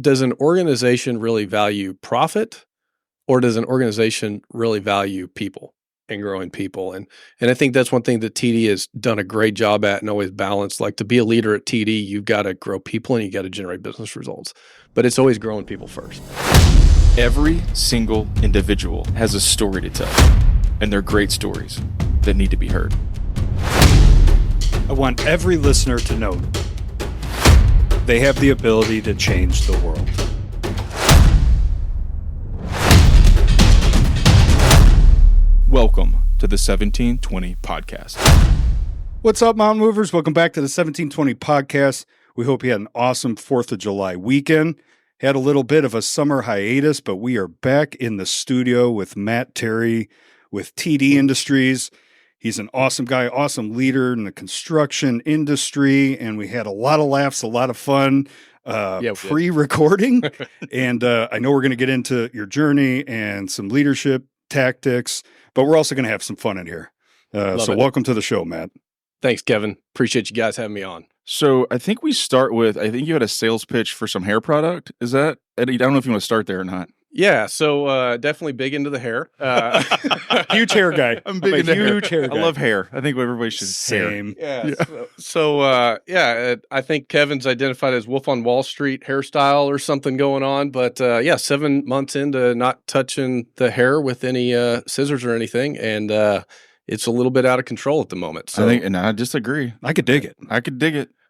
does an organization really value profit, or does an organization really value people and growing people? And I think that's one thing that TD has done a great job at and always balanced. Like, to be a leader at TD, you've got to grow people and you got to generate business results. But it's always growing people first. Every single individual has a story to tell, and they're great stories that need to be heard. I want every listener to know they have the ability to change the world. Welcome to the 1720 Podcast. What's up, Mountain Movers? Welcome back to the 1720 Podcast. We hope you had an awesome 4th of July weekend. Had a little bit of a summer hiatus, but we are back in the studio with Matt Terry with TDIndustries. He's an awesome guy, awesome leader in the construction industry, and we had a lot of laughs, a lot of fun pre-recording. And I know we're going to get into your journey and some leadership tactics, but we're also going to have some fun in here. So welcome to the show, Matt. Thanks, Kevin. Appreciate you guys having me on. So I think we start with, I think you had a sales pitch for some hair product. Is that, I don't know if you want to start there or not. Yeah, so definitely big into the hair. Huge hair guy. I'm big into huge hair guy. I love hair. I think everybody should Same. Yeah. So I think Kevin's identified as Wolf on Wall Street hairstyle or something going on. But 7 months into not touching the hair with any scissors or anything, and it's a little bit out of control at the moment. So I disagree. I could dig it.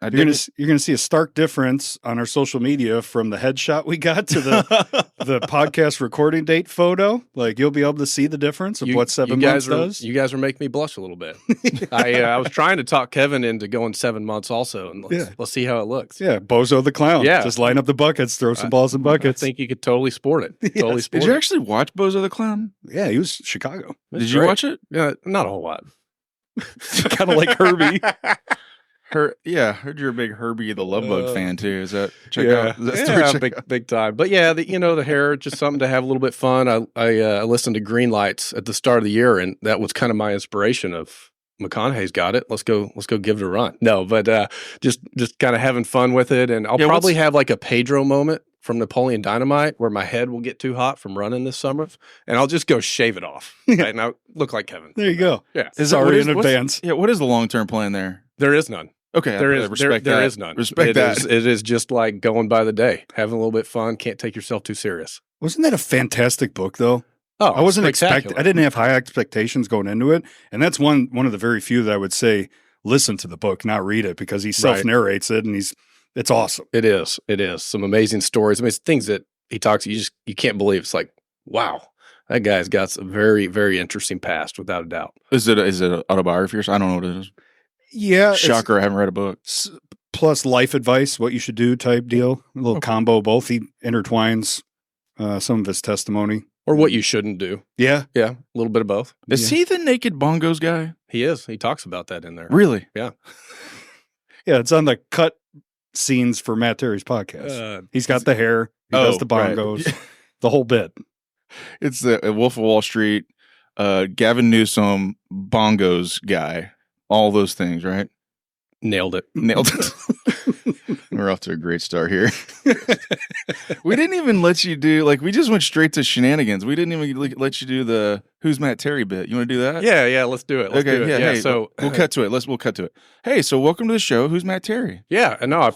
You're going to see a stark difference on our social media from the headshot we got to the podcast recording date photo. Like, you'll be able to see the difference of what 7 months does. You guys are making me blush a little bit. I was trying to talk Kevin into going 7 months also, and let's see how it looks. Yeah, Bozo the Clown. Yeah. Just line up the buckets, throw some balls in buckets. I think you could totally sport it. Yes. Did you actually watch Bozo the Clown? Yeah, he was Chicago. Did you watch it? Yeah, not a whole lot. Kind of like Herbie. Heard you're a big Herbie the Love Bug fan too. Is that out? Is that big time. But yeah, the hair, just something to have a little bit fun. I listened to Green Lights at the start of the year, and that was kind of my inspiration of McConaughey's got it. Let's go give it a run. No, but just kind of having fun with it, and I'll probably have like a Pedro moment from Napoleon Dynamite where my head will get too hot from running this summer, and I'll just go shave it off. Right? And I'll look like Kevin. There you go. Yeah. Sorry in advance. Yeah. What is the long-term plan there? There is none. Okay. There is none. Respect that. It is just like going by the day, having a little bit of fun. Can't take yourself too serious. Wasn't that a fantastic book, though? Oh, I wasn't expecting. I didn't have high expectations going into it, and that's one of the very few that I would say listen to the book, not read it, because he self-narrates it, and it's awesome. It is some amazing stories. I mean, it's things that he talks. You can't believe. It's like, wow, that guy's got a very, very interesting past, without a doubt. Is it an autobiography or something? I don't know what it is. Yeah, shocker! I haven't read a book. Plus life advice, what you should do type deal. A little combo. Both he intertwines some of his testimony. Or what you shouldn't do. Yeah. Yeah, a little bit of both. Is he the naked bongos guy? He is. He talks about that in there. Really? Yeah. Yeah, it's on the cut scenes for Matt Terry's podcast. He's got the hair. He does the bongos. Right. The whole bit. It's the Wolf of Wall Street, Gavin Newsom, bongos guy. All those things, right? Nailed it. We're off to a great start here. We didn't even let you do, we just went straight to shenanigans. We didn't even let you do the Who's Matt Terry bit. You want to do that? Yeah, let's do it. So we'll cut to it. We'll cut to it. Hey, so welcome to the show. Who's Matt Terry? Yeah, no,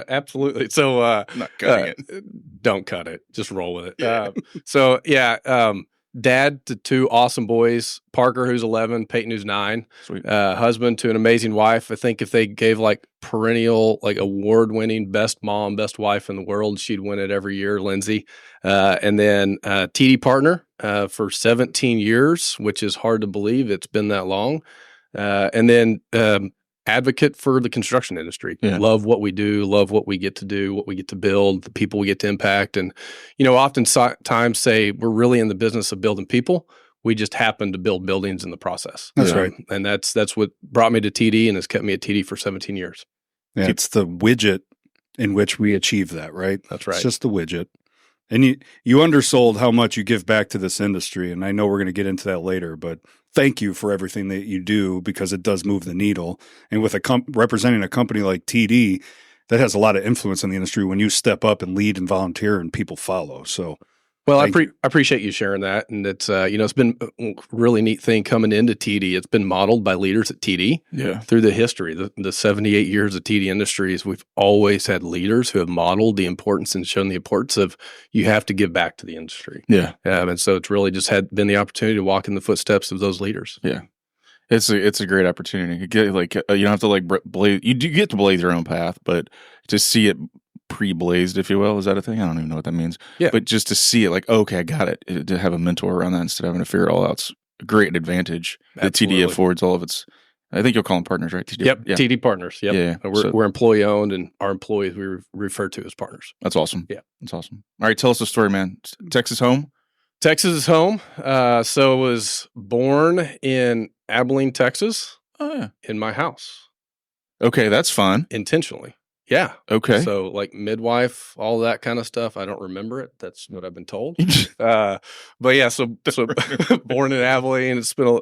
absolutely. So not cutting it. Don't cut it. Just roll with it. Dad to two awesome boys, Parker, who's 11, Peyton, who's 9. Sweet. Husband to an amazing wife. I think if they gave perennial, award-winning best mom, best wife in the world, she'd win it every year, Lindsay. And then TD partner for 17 years, which is hard to believe it's been that long. And then advocate for the construction industry. Yeah. Love what we do, love what we get to do, what we get to build, the people we get to impact. And, oftentimes say we're really in the business of building people. We just happen to build buildings in the process. That's right. And that's what brought me to TD and has kept me at TD for 17 years. Yeah, it's the widget in which we achieve that, right? That's right. It's just the widget. And you undersold how much you give back to this industry, and I know we're going to get into that later, but thank you for everything that you do because it does move the needle. And with representing a company like TD, that has a lot of influence in the industry when you step up and lead and volunteer and people follow. So, well, I appreciate you sharing that. And it's, it's been a really neat thing coming into TD. It's been modeled by leaders at TD through the history. The 78 years of TD Industries, we've always had leaders who have modeled the importance and shown the importance of you have to give back to the industry. Yeah. And so it's really just been the opportunity to walk in the footsteps of those leaders. Yeah. It's a great opportunity. You get you don't have to blaze. You do get to blaze your own path, but to see it pre-blazed, if you will, is that a thing? I don't even know what that means. Yeah. But just to see it, okay, I got it. To have a mentor around that instead of having to figure it all out's a great advantage that TD affords all of its. I think you'll call them partners, right? TD, yep. Yeah. TD partners. Yep. Yeah. We're employee owned, and our employees we refer to as partners. That's awesome. Yeah. That's awesome. All right, tell us the story, man. Texas home. Texas is home. So I was born in Abilene, Texas. Oh, yeah. In my house. Okay, that's fun. Intentionally. Yeah. Okay. So midwife, all that kind of stuff. I don't remember it. That's what I've been told. But yeah, so born in Abilene. It's been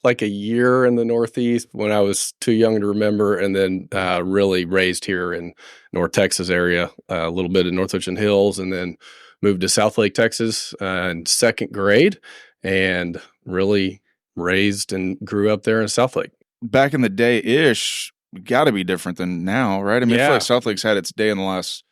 a year in the Northeast when I was too young to remember, and then really raised here in North Texas area, a little bit in North Ocean Hills, and then moved to Southlake, Texas in second grade, and really raised and grew up there in Southlake. Back in the day-ish, got to be different than now, right? I mean, I feel like Southlake's had its day in the last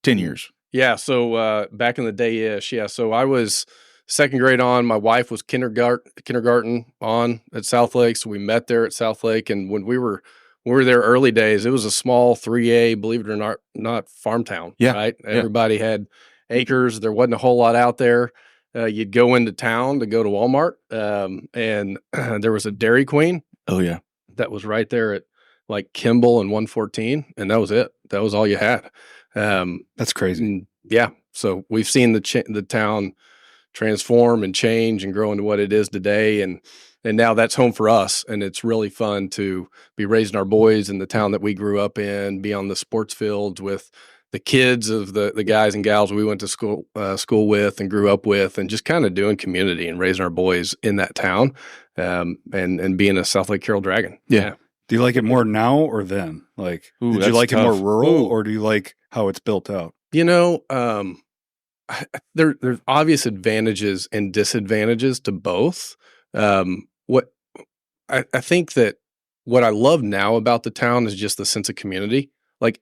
10 years. Yeah, so back in the day-ish, yeah. So I was second grade on. My wife was kindergarten on at Southlake, so we met there at Southlake. And when we were there early days, it was a small 3A, believe it or not farm town, right? Everybody had acres. There wasn't a whole lot out there. You'd go into town to go to Walmart, and there was a Dairy Queen. Oh, yeah. That was right there at Kimball and 114, and that was it. That was all you had. That's crazy. Yeah. So we've seen the town transform and change and grow into what it is today, and now that's home for us. And it's really fun to be raising our boys in the town that we grew up in, be on the sports fields with the kids of the guys and gals we went to school with and grew up with, and just kind of doing community and raising our boys in that town, and being a Southlake Carroll Dragon. Yeah. Do you like it more now or then? Did you like it more rural, or do you like how it's built out? There's obvious advantages and disadvantages to both. What I think that what I love now about the town is just the sense of community.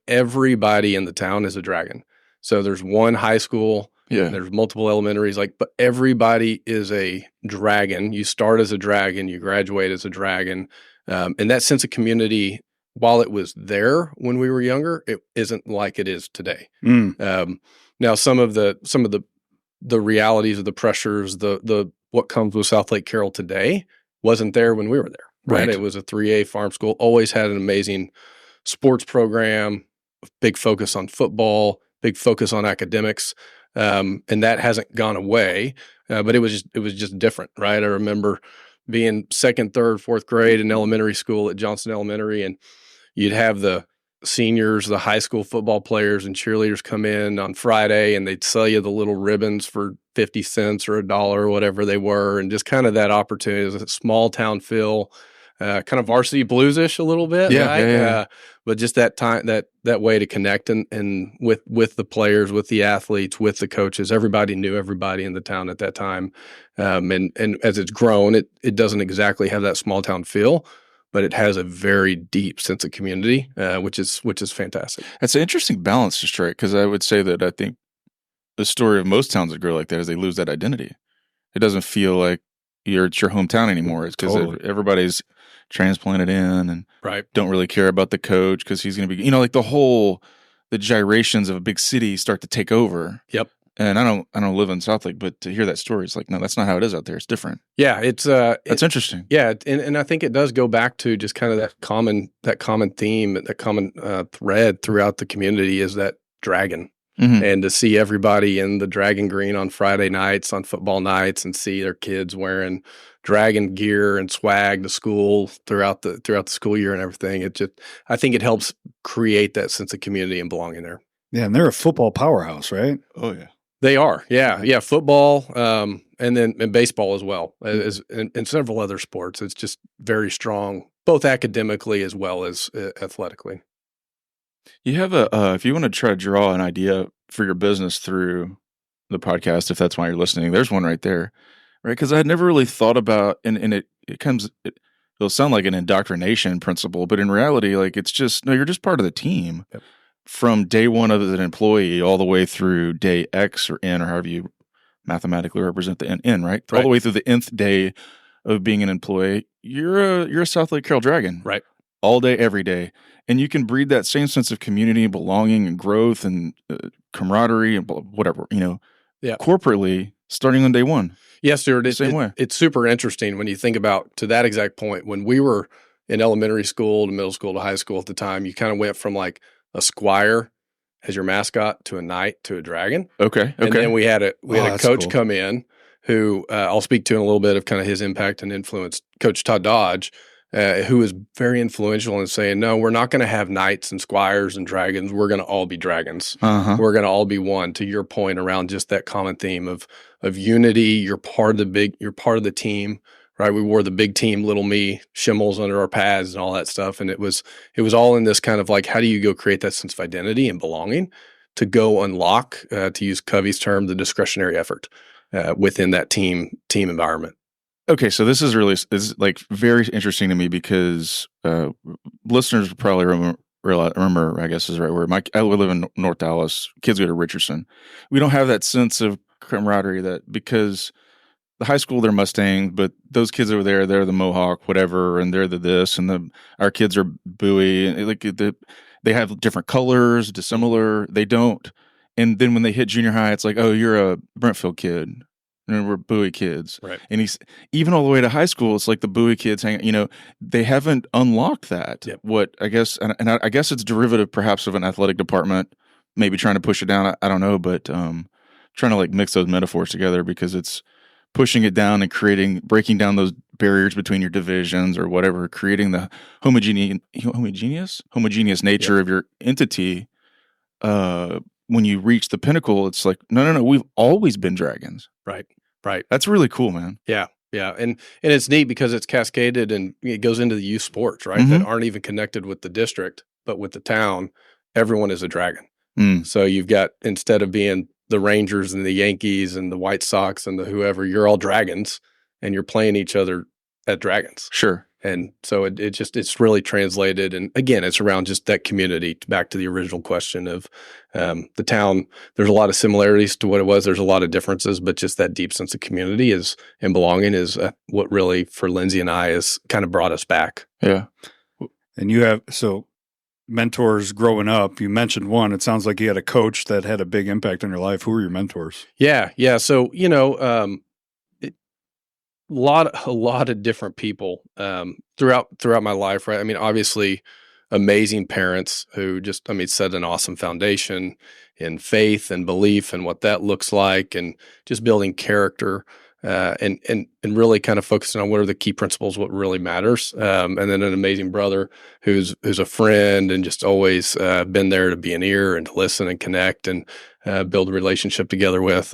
Everybody in the town is a dragon. So there's one high school. Yeah. There's multiple elementaries, but everybody is a dragon. You start as a dragon, you graduate as a dragon. And that sense of community, while it was there when we were younger, it isn't like it is today. Now, some of the realities of the pressures, the what comes with Southlake Carroll today wasn't there when we were there. Right. It was a 3A farm school, always had an amazing sports program, big focus on football, big focus on academics. And that hasn't gone away, but it was just different, right? I remember being second, third, fourth grade in elementary school at Johnson Elementary, and you'd have the seniors, the high school football players and cheerleaders come in on Friday, and they'd sell you the little ribbons for 50 cents or $1 or whatever they were. And just kind of that opportunity, a small town feel, kind of varsity bluesish a little bit. Yeah, right? yeah. But just that time, that way to connect and with the players, with the athletes, with the coaches. Everybody knew everybody in the town at that time. And as it's grown, it doesn't exactly have that small town feel, but it has a very deep sense of community, which is fantastic. That's an interesting balance to strike, because I would say that I think the story of most towns that grow like that is they lose that identity. It doesn't feel like it's your hometown anymore. It's because everybody's transplanted in and don't really care about the coach because he's going to be, the gyrations of a big city start to take over. Yep. And I don't live in Southlake, but to hear that story, it's no, that's not how it is out there. It's different. Yeah, it's that's interesting. Yeah, and I think it does go back to just kind of that common theme, that common thread throughout the community is that dragon. Mm-hmm. And to see everybody in the dragon green on Friday nights, on football nights, and see their kids wearing dragon gear and swag to school throughout the school year and everything, I think it helps create that sense of community and belonging there. Yeah, and they're a football powerhouse, right? Oh yeah. They are, yeah, football, and baseball as well, and several other sports. It's just very strong, both academically as well as athletically. You have if you want to try to draw an idea for your business through the podcast, if that's why you're listening, there's one right there, right? Because I had never really thought about, and it'll sound like an indoctrination principle, but in reality, like it's just, no, you're just part of the team from day one as an employee all the way through day X or N, or however you mathematically represent the N, right? All the way through the nth day of being an employee. You're a South Lake Carroll Dragon, right? All day, every day. And you can breed that same sense of community and belonging and growth and camaraderie and whatever, corporately starting on day one. Yes, Stuart. Same way. It's super interesting when you think about, to that exact point, when we were in elementary school to middle school to high school at the time, you kind of went from like a squire as your mascot to a knight to a dragon. Okay. And then we had a coach cool. come in who I'll speak to in a little bit of kind of his impact and influence, Coach Todd Dodge, who was very influential in saying, no, we're not going to have knights and squires and dragons. We're going to all be dragons. We're going to all be one, to your point around just that common theme of unity. You're part of the team, right? We wore the big team, little me, shimmels under our pads and all that stuff. And it was all in this kind of like, how do you go create that sense of identity and belonging to go unlock, to use Covey's term, the discretionary effort within that team environment. Okay, so this is like very interesting to me because listeners probably remember, I guess is the right word. I live in North Dallas. Kids go to Richardson. We don't have that sense of camaraderie because the high school, they're Mustangs, but those kids over there, they're the Mohawk, whatever, and they're the this, and our kids are Bowie, and they have different colors, dissimilar. They don't. And then when they hit junior high, it's like, oh, you're a Brentfield kid. And we're Bowie kids. Right. And he's even all the way to high school, it's like the Bowie kids they haven't unlocked that. Yep. What I guess, and I guess it's derivative perhaps of an athletic department, maybe trying to push it down. I don't know, but trying to like mix those metaphors together because it's pushing it down and breaking down those barriers between your divisions or whatever, creating the homogeneous nature of your entity. When you reach the pinnacle, it's like, no, we've always been dragons. Right. That's really cool, man. Yeah. And it's neat because it's cascaded and it goes into the youth sports, right? That aren't even connected with the district, but with the town, everyone is a dragon. So you've got, instead of being the Rangers and the Yankees and the White Sox and the whoever, you're all dragons and you're playing each other at dragons. Sure. And so it's really translated. And again, it's around just that community, back to the original question of the town. There's a lot of similarities to what it was. There's a lot of differences, but just that deep sense of community and belonging is what really, for Lindsay and I, has kind of brought us back. Yeah. And you have, so mentors growing up, you mentioned one. It sounds like you had a coach that had a big impact on your life. Who were your mentors? Yeah. So, a lot of different people throughout my life, right? I mean, obviously, amazing parents who just, set an awesome foundation in faith and belief and what that looks like, and just building character and really kind of focusing on what are the key principles, what really matters, and then an amazing brother who's a friend and just always been there to be an ear and to listen and connect and build a relationship together with.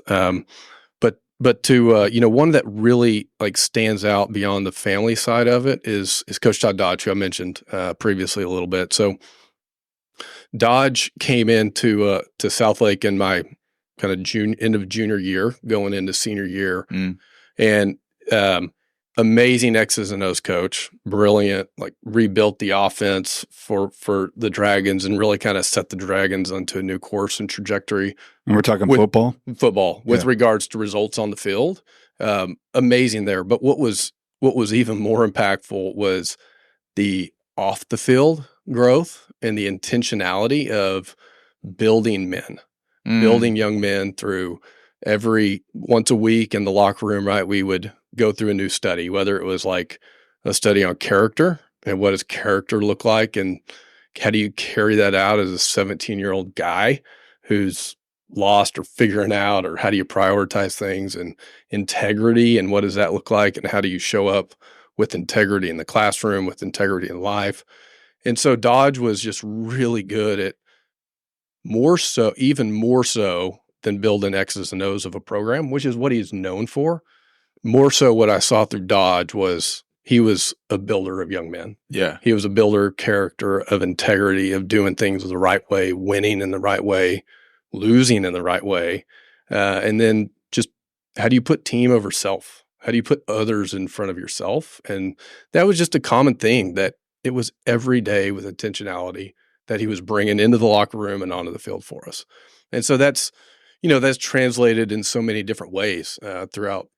But to one that really like stands out beyond the family side of it is Coach Todd Dodge, who I mentioned previously a little bit. So Dodge came into to South Lake in my kind of end of junior year, going into senior year, and amazing X's and O's coach, brilliant, like rebuilt the offense for the Dragons and really kind of set the Dragons onto a new course and trajectory. And we're talking football with regards to results on the field. Amazing there. But what was even more impactful was the off the field growth and the intentionality of building men, building young men through once a week in the locker room, right? We would go through a new study, whether it was like a study on character and what does character look like and how do you carry that out as a 17-year-old guy who's lost or figuring out, or how do you prioritize things, and integrity and what does that look like, and how do you show up with integrity in the classroom, with integrity in life. And so Dodge was just really good at even more so than building X's and O's of a program, which is what he's known for. More so what I saw through Dodge was he was a builder of young men. Yeah. He was a builder of character, of integrity, of doing things the right way, winning in the right way, losing in the right way. And then just how do you put team over self? How do you put others in front of yourself? And that was just a common thing, that it was every day with intentionality that he was bringing into the locker room and onto the field for us. And so that's translated in so many different ways throughout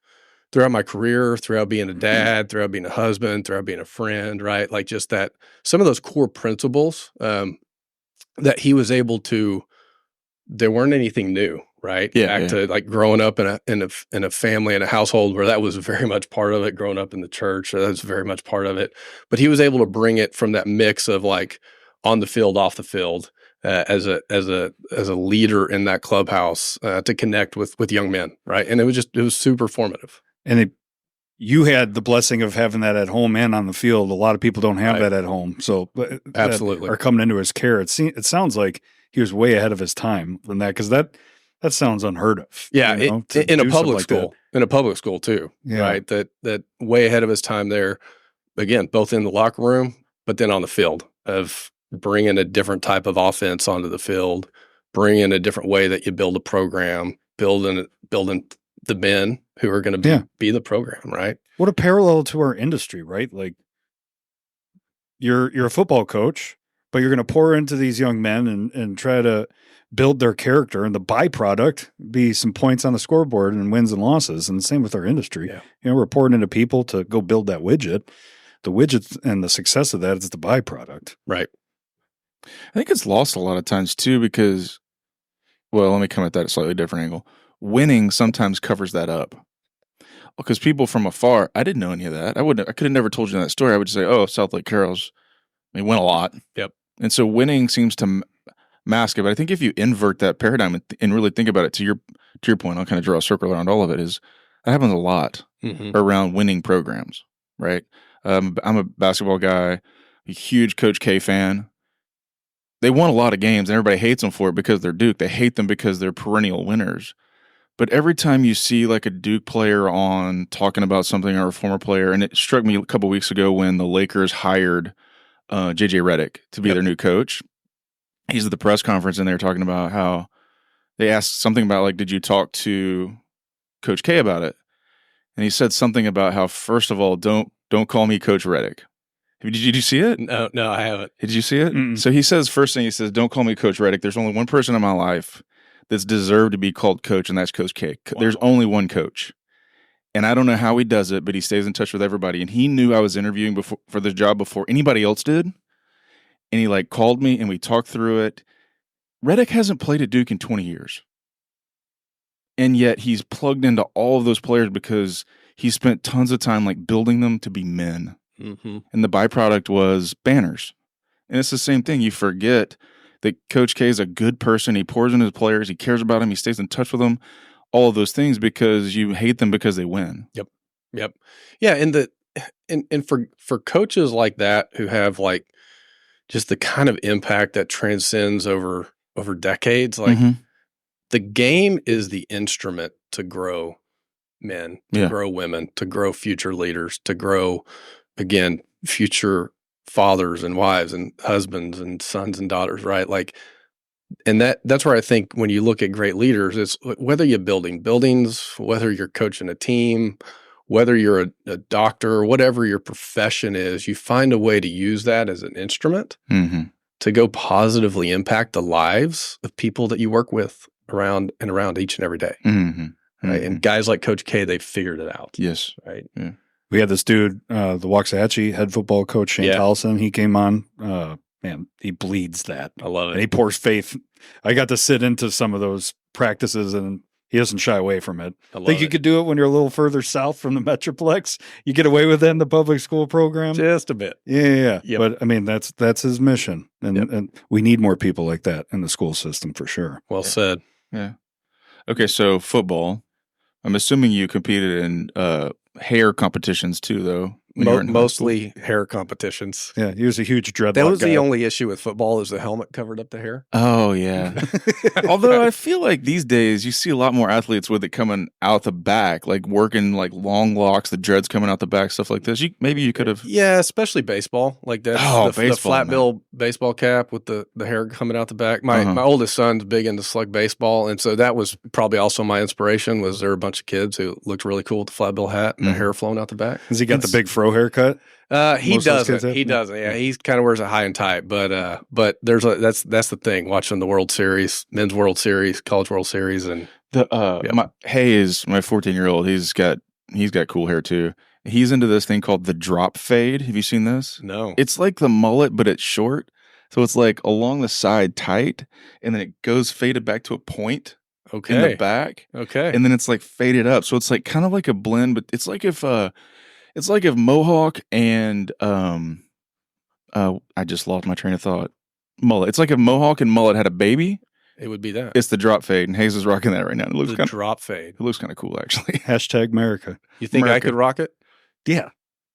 my career, throughout being a dad, throughout being a husband, throughout being a friend, right? Like just that, some of those core principles that he was able to, there weren't anything new, right? Back to like growing up in a family, in a household where that was very much part of it. Growing up in the church, that was very much part of it. But he was able to bring it from that mix of like on the field, off the field, as a leader in that clubhouse to connect with young men, right? And it was super formative. And you had the blessing of having that at home and on the field. A lot of people don't have that at home, so absolutely are coming into his care. It sounds like he was way ahead of his time than that, because that sounds unheard of. Yeah, in a public school, in a public school too, right? That way ahead of his time there. Again, both in the locker room, but then on the field, of bringing a different type of offense onto the field, bringing a different way that you build a program, building the men who are going to be the program, right? What a parallel to our industry, right? Like you're a football coach, but you're going to pour into these young men and try to build their character, and the byproduct be some points on the scoreboard and wins and losses. And the same with our industry. Yeah. We're pouring into people to go build that widget. The widget and the success of that is the byproduct. Right. I think it's lost a lot of times too, because, well, let me come at that at a slightly different angle. Winning sometimes covers that up. Because people from afar, I didn't know any of that. I could have never told you that story. I would just say, oh, South Lake Carroll's, they win a lot. Yep. And so winning seems to mask it. But I think if you invert that paradigm and really think about it, to your point, I'll kind of draw a circle around all of it, is that happens a lot around winning programs, right? I'm a basketball guy, a huge Coach K fan. They won a lot of games, and everybody hates them for it because they're Duke. They hate them because they're perennial winners. But every time you see like a Duke player on talking about something, or a former player, and it struck me a couple weeks ago when the Lakers hired JJ Redick to be their new coach. He's at the press conference, and they're talking about how they asked something about, like, did you talk to Coach K about it? And he said something about how, first of all, don't call me Coach Redick. Did you see it? No, I haven't. Did you see it? So he says, first thing he says, don't call me Coach Redick. There's only one person in my life that's deserved to be called coach, and that's Coach K. Wow. There's only one coach. And I don't know how he does it, but he stays in touch with everybody. And he knew I was interviewing for the job before anybody else did. And he like called me and we talked through it. Redick hasn't played at Duke in 20 years. And yet he's plugged into all of those players because he spent tons of time like building them to be men. Mm-hmm. And the byproduct was banners. And it's the same thing. You forget that Coach K is a good person. He pours into his players. He cares about them. He stays in touch with them. All of those things because you hate them because they win. Yep. Yeah. And for coaches like that who have like just the kind of impact that transcends over decades, like the game is the instrument to grow men, to grow women, to grow future leaders, to grow, again, future fathers and wives and husbands and sons and daughters, right? Like, and that's where I think when you look at great leaders, it's whether you're building buildings, whether you're coaching a team, whether you're a doctor, whatever your profession is, you find a way to use that as an instrument to go positively impact the lives of people that you work with around each and every day. Right? And guys like Coach K, they figured it out. Yes. Right. Yeah. We had this dude, the Waxahachie head football coach, Shane Tolleson. He came on. Man, he bleeds that. I love it. And he pours faith. I got to sit into some of those practices, and he doesn't shy away from it. I think you could do it when you're a little further south from the Metroplex. You get away with it in the public school program. Just a bit. Yeah. Yep. But, I mean, that's his mission. And we need more people like that in the school system for sure. Well said. Yeah. Okay, so football. I'm assuming you competed in hair competitions too, though. when you were in high school? Mostly hair competitions. Yeah, he was a huge dreadlock That was guy. the only issue with football is the helmet covered up the hair. Oh, yeah. Although I feel like these days you see a lot more athletes with it coming out the back, like working like long locks, the dreads coming out the back, stuff like this. Maybe you could have. Yeah, especially baseball. Like that's the baseball, flat man. bill baseball cap with the hair coming out the back. My oldest son's big into slug baseball, and so that was probably also my inspiration. Was there a bunch of kids who looked really cool with the flat bill hat and the hair flowing out the back? Has he got the big fro haircut? He doesn't. He doesn't. Yeah, he kind of wears it high and tight. But that's the thing. Watching the World Series, men's World Series, college World Series, and my Hayes, my 14-year-old, he's got cool hair too. He's into this thing called the drop fade. Have you seen this? No. It's like the mullet, but it's short. So it's like along the side tight, and then it goes faded back to a point in the back. Okay. And then it's like faded up. So it's like kind of like a blend, but it's like if Mohawk and I just lost my train of thought. Mullet. It's like if Mohawk and mullet had a baby. It would be that. It's the drop fade, and Hayes is rocking that right now. It looks kind of drop fade. It looks kind of cool, actually. Hashtag America. You think I could rock it? Yeah,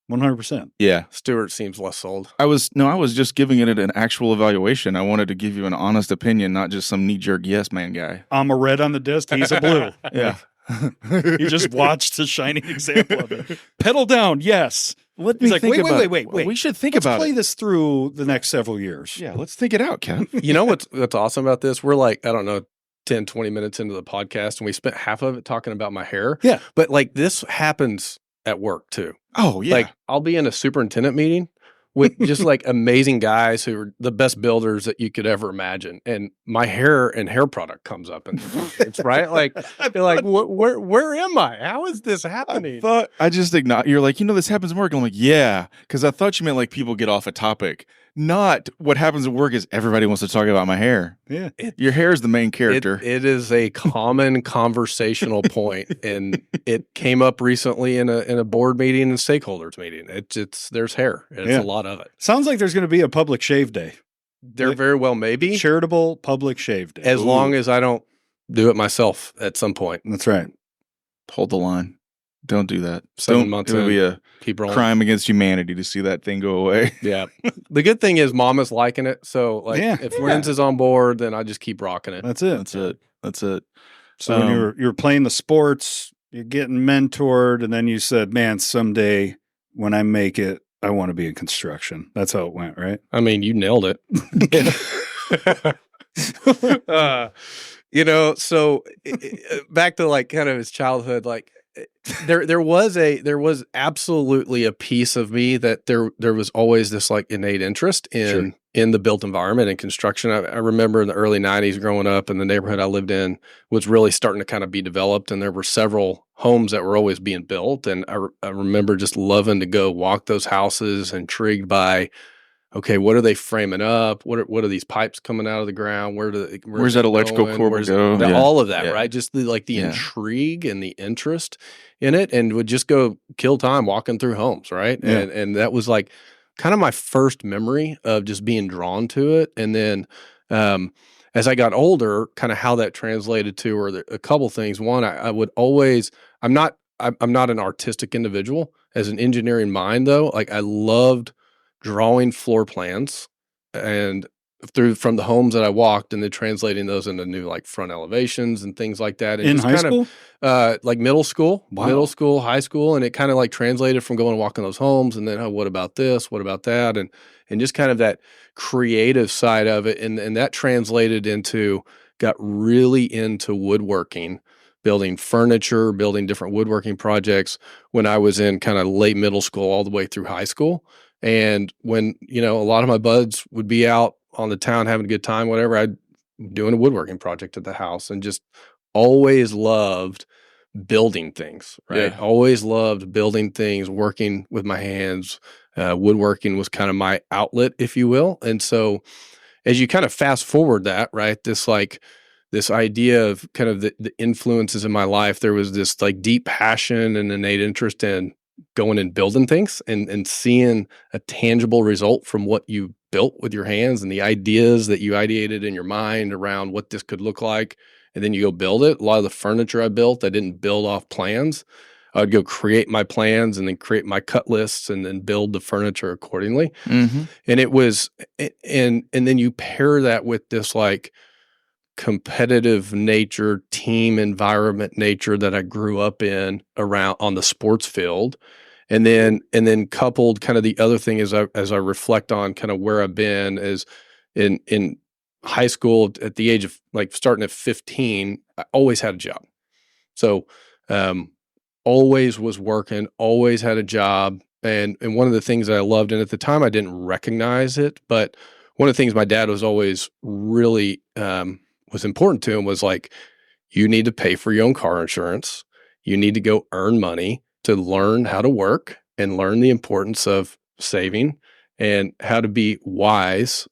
100%. Yeah. Stewart seems less sold. I was just giving it an actual evaluation. I wanted to give you an honest opinion, not just some knee-jerk yes man guy. I'm a red on the disc. He's a blue. Yeah. You just watched a shining example of it. Pedal down, yes. Let me He's like, think about it. wait. We should think Let's about play it. this through the next several years. Yeah, let's think it out, Kev. You know what's awesome about this? We're like, I don't know, 10, 20 minutes into the podcast, and we spent half of it talking about my hair. Yeah. But like this happens at work too. Oh, yeah. Like I'll be in a superintendent meeting with just like amazing guys who are the best builders that you could ever imagine. And my hair and hair product comes up and it's right. Like, they're like, where am I? How is this happening? I just ignored. You're like, this happens in work. And I'm like, yeah. Because I thought you meant like people get off a topic. Not what happens at work is everybody wants to talk about my hair. Yeah. Your hair is the main character. It is a common conversational point, and it came up recently in a board meeting and stakeholders meeting. There's hair. It's a lot of it. Sounds like there's going to be a public shave day. There very well may be. Charitable public shave day. As long as I don't do it myself at some point. That's right. Hold the line. Don't do that. 7 months It would be a keep rolling. crime against humanity to see that thing go away. Yeah. The good thing is Mama's liking it. So like if Renz is on board, then I just keep rocking it. That's it. So when you were playing the sports, you're getting mentored, and then you said, man, someday when I make it, I want to be in construction. That's how it went, right? I mean, you nailed it. So back to like kind of his childhood, like there was absolutely a piece of me that there was always this like innate interest in the built environment and construction. I remember in the early 90s growing up, and the neighborhood I lived in was really starting to kind of be developed, and there were several homes that were always being built. And I remember just loving to go walk those houses, intrigued by, okay, what are they framing up? What are these pipes coming out of the ground? Where's that electrical cord go? All of that, right? Just the intrigue and the interest in it, and would just go kill time walking through homes, right? Yeah. And that was like kind of my first memory of just being drawn to it. And then as I got older, kind of how that translated to, or a couple things. One, I would always, I'm not an artistic individual. As an engineering mind, though, like I loved drawing floor plans and from the homes that I walked, and then translating those into new like front elevations and things like that. And in high school? Like middle school, Wow. middle school, high school. And it kind of like translated from going and walking those homes, and then, oh, what about this? What about that? And just kind of that creative side of it. And that translated into, got really into woodworking, building furniture, building different woodworking projects when I was in kind of late middle school all the way through high school. And when, a lot of my buds would be out on the town having a good time, whatever, I'd doing a woodworking project at the house, and just always loved building things, right? Yeah. Always loved building things, working with my hands. Woodworking was kind of my outlet, if you will. And so as you kind of fast forward that, right, this idea of kind of the influences in my life, there was this like deep passion and innate interest in going and building things and seeing a tangible result from what you built with your hands and the ideas that you ideated in your mind around what this could look like. And then you go build it. A lot of the furniture I built, I didn't build off plans. I'd go create my plans and then create my cut lists and then build the furniture accordingly. Mm-hmm. And it was, and then you pair that with this like competitive nature, team environment nature that I grew up in around on the sports field. And then coupled kind of the other thing as I reflect on kind of where I've been is in high school at the age of like starting at 15, I always had a job. So, always was working, always had a job. And one of the things that I loved, and at the time I didn't recognize it, but one of the things my dad was always really, was important to him was like, you need to pay for your own car insurance. You need to go earn money to learn how to work and learn the importance of saving and how to be wise,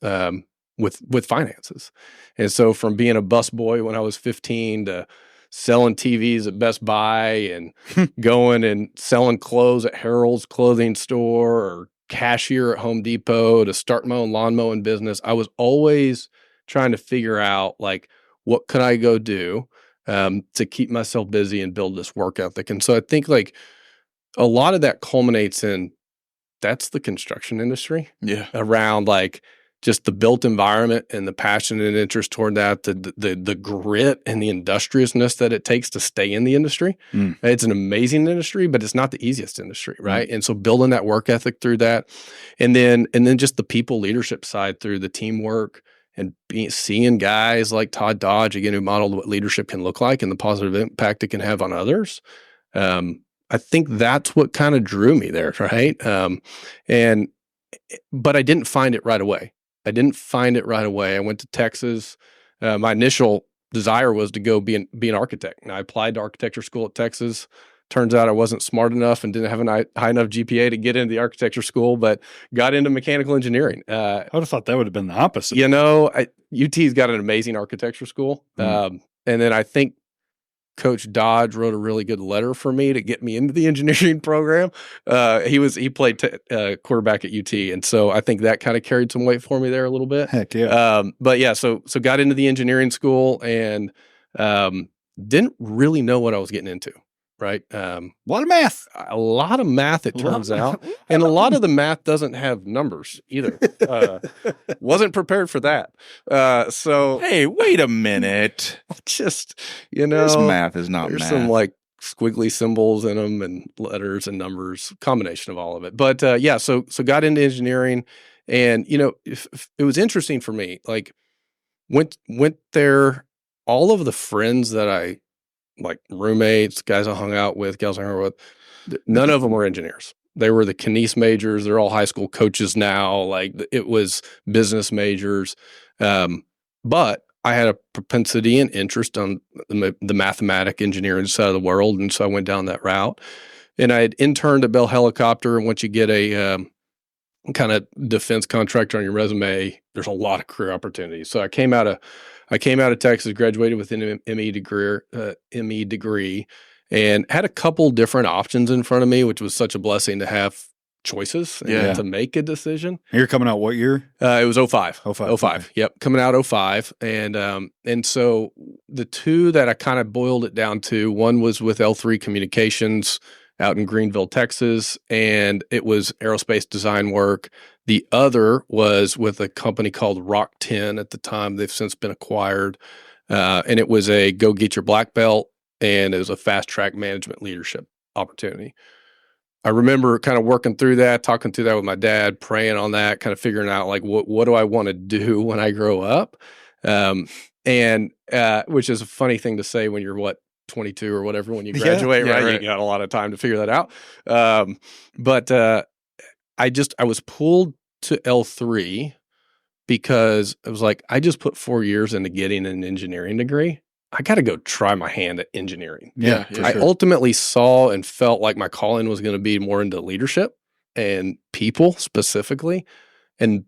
with finances. And so from being a busboy when I was 15 to selling TVs at Best Buy and going and selling clothes at Harold's clothing store or cashier at Home Depot to start my own lawn mowing business, I was always trying to figure out like, what could I go do to keep myself busy and build this work ethic? And so I think like a lot of that culminates in that's the construction industry. Yeah. Around like just the built environment and the passion and interest toward that, the grit and the industriousness that it takes to stay in the industry. It's an amazing industry, but it's not the easiest industry, right? And so building that work ethic through that, and then just the people leadership side through the teamwork and seeing guys like Todd Dodge again who modeled what leadership can look like and the positive impact it can have on others. I think that's what kind of drew me there, right? But I didn't find it right away. I went to Texas. My initial desire was to go be an architect. And I applied to architecture school at Texas. Turns out I wasn't smart enough and didn't have a high enough GPA to get into the architecture school, but got into mechanical engineering. I would have thought that would have been the opposite. UT's got an amazing architecture school. And then I think Coach Dodge wrote a really good letter for me to get me into the engineering program. He played quarterback at UT, and so I think that kind of carried some weight for me there a little bit. Heck yeah! But yeah, so got into the engineering school and didn't really know what I was getting into. Right, a lot of math. It turns out, and a lot of the math doesn't have numbers either. Wasn't prepared for that. So hey, wait a minute. Just this math is not there's math. some like squiggly symbols in them and letters and numbers, combination of all of it. But so got into engineering, and it was interesting for me. Like went there. All of the friends that I like roommates, guys I hung out with, gals I hung out with, none of them were engineers. They were the Knies majors. They're all high school coaches now. Like it was business majors. But I had a propensity and interest on the mathematic engineering side of the world. And so I went down that route. And I had interned at Bell Helicopter. And once you get a kind of defense contractor on your resume, there's a lot of career opportunities. So I came out of Texas, graduated with an ME degree, and had a couple different options in front of me, which was such a blessing to have choices and to make a decision. You're coming out what year? It was 05. 05. Okay. Yep. Coming out 05. And so the two that I kind of boiled it down to, one was with L3 Communications out in Greenville, Texas, and it was aerospace design work. The other was with a company called Rock 10 at the time. They've since been acquired. And it was a go get your black belt, and it was a fast track management leadership opportunity. I remember kind of working through that, talking through that with my dad, praying on that, kind of figuring out like, what do I want to do when I grow up? Which is a funny thing to say when you're 22 or whatever, when you graduate, right? You got a lot of time to figure that out. But I was pulled to L3 because it was like, I just put 4 years into getting an engineering degree. I got to go try my hand at engineering. Yeah. I ultimately saw and felt like my calling was going to be more into leadership and people specifically. And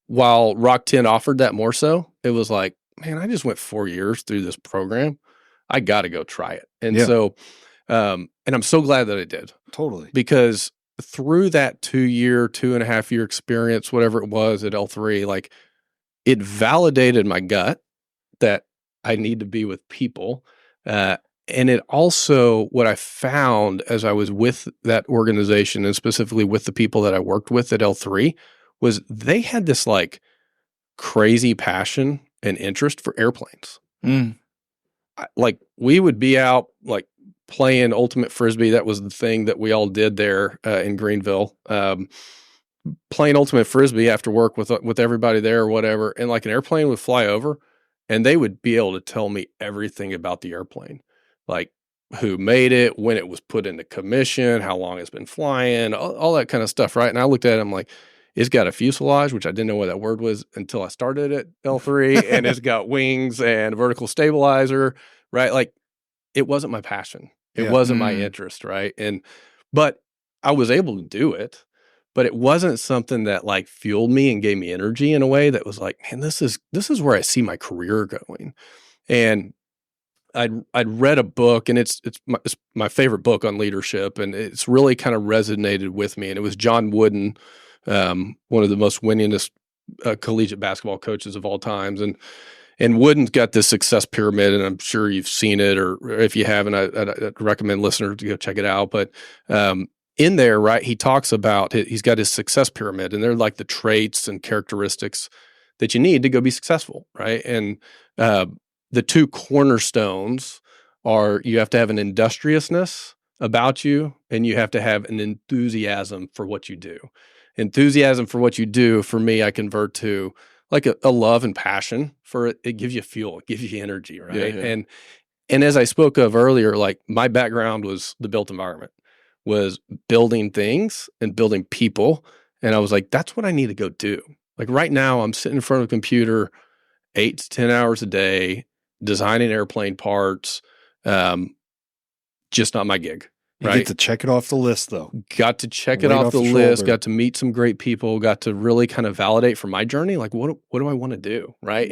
while Rock 10 offered that more so, it was like, man, I just went 4 years through this program. I got to go try it. And so, and I'm so glad that I did. Totally. Because through that 2.5 year experience, whatever it was at L3, like it validated my gut that I need to be with people. And it also, what I found as I was with that organization and specifically with the people that I worked with at L3 was they had this like crazy passion and interest for airplanes. Like we would be out like playing ultimate frisbee. That was the thing that we all did there in Greenville. Playing ultimate frisbee after work with everybody there or whatever. And like an airplane would fly over and they would be able to tell me everything about the airplane, like who made it, when it was put into commission, how long it's been flying, all that kind of stuff. Right. And I looked at it, I'm like, it's got a fuselage, which I didn't know what that word was until I started at L3, and it's got wings and a vertical stabilizer, right? Like it wasn't my passion. It wasn't my interest, right? But I was able to do it, but it wasn't something that like fueled me and gave me energy in a way that was like, man, this is where I see my career going. And I'd read a book, and it's my favorite book on leadership, and it's really kind of resonated with me. And it was John Wooden, one of the most winningest collegiate basketball coaches of all times. And Wooden's got this success pyramid, and I'm sure you've seen it, or if you haven't, I'd recommend listeners to go check it out. But in there, right, he talks about, he's got his success pyramid, and they're like the traits and characteristics that you need to go be successful, right? And the two cornerstones are you have to have an industriousness about you, and you have to have an enthusiasm for what you do. Enthusiasm for what you do, for me, I convert to like a love and passion for it. It gives you fuel, it gives you energy, right? Yeah. And as I spoke of earlier, like my background was the built environment, was building things and building people. And I was like, that's what I need to go do. Like right now, I'm sitting in front of a computer 8 to 10 hours a day, designing airplane parts, just not my gig. You right? get to check it off the list, though. Got to check it off the list, got to meet some great people, got to really kind of validate for my journey, like what do I want to do, right?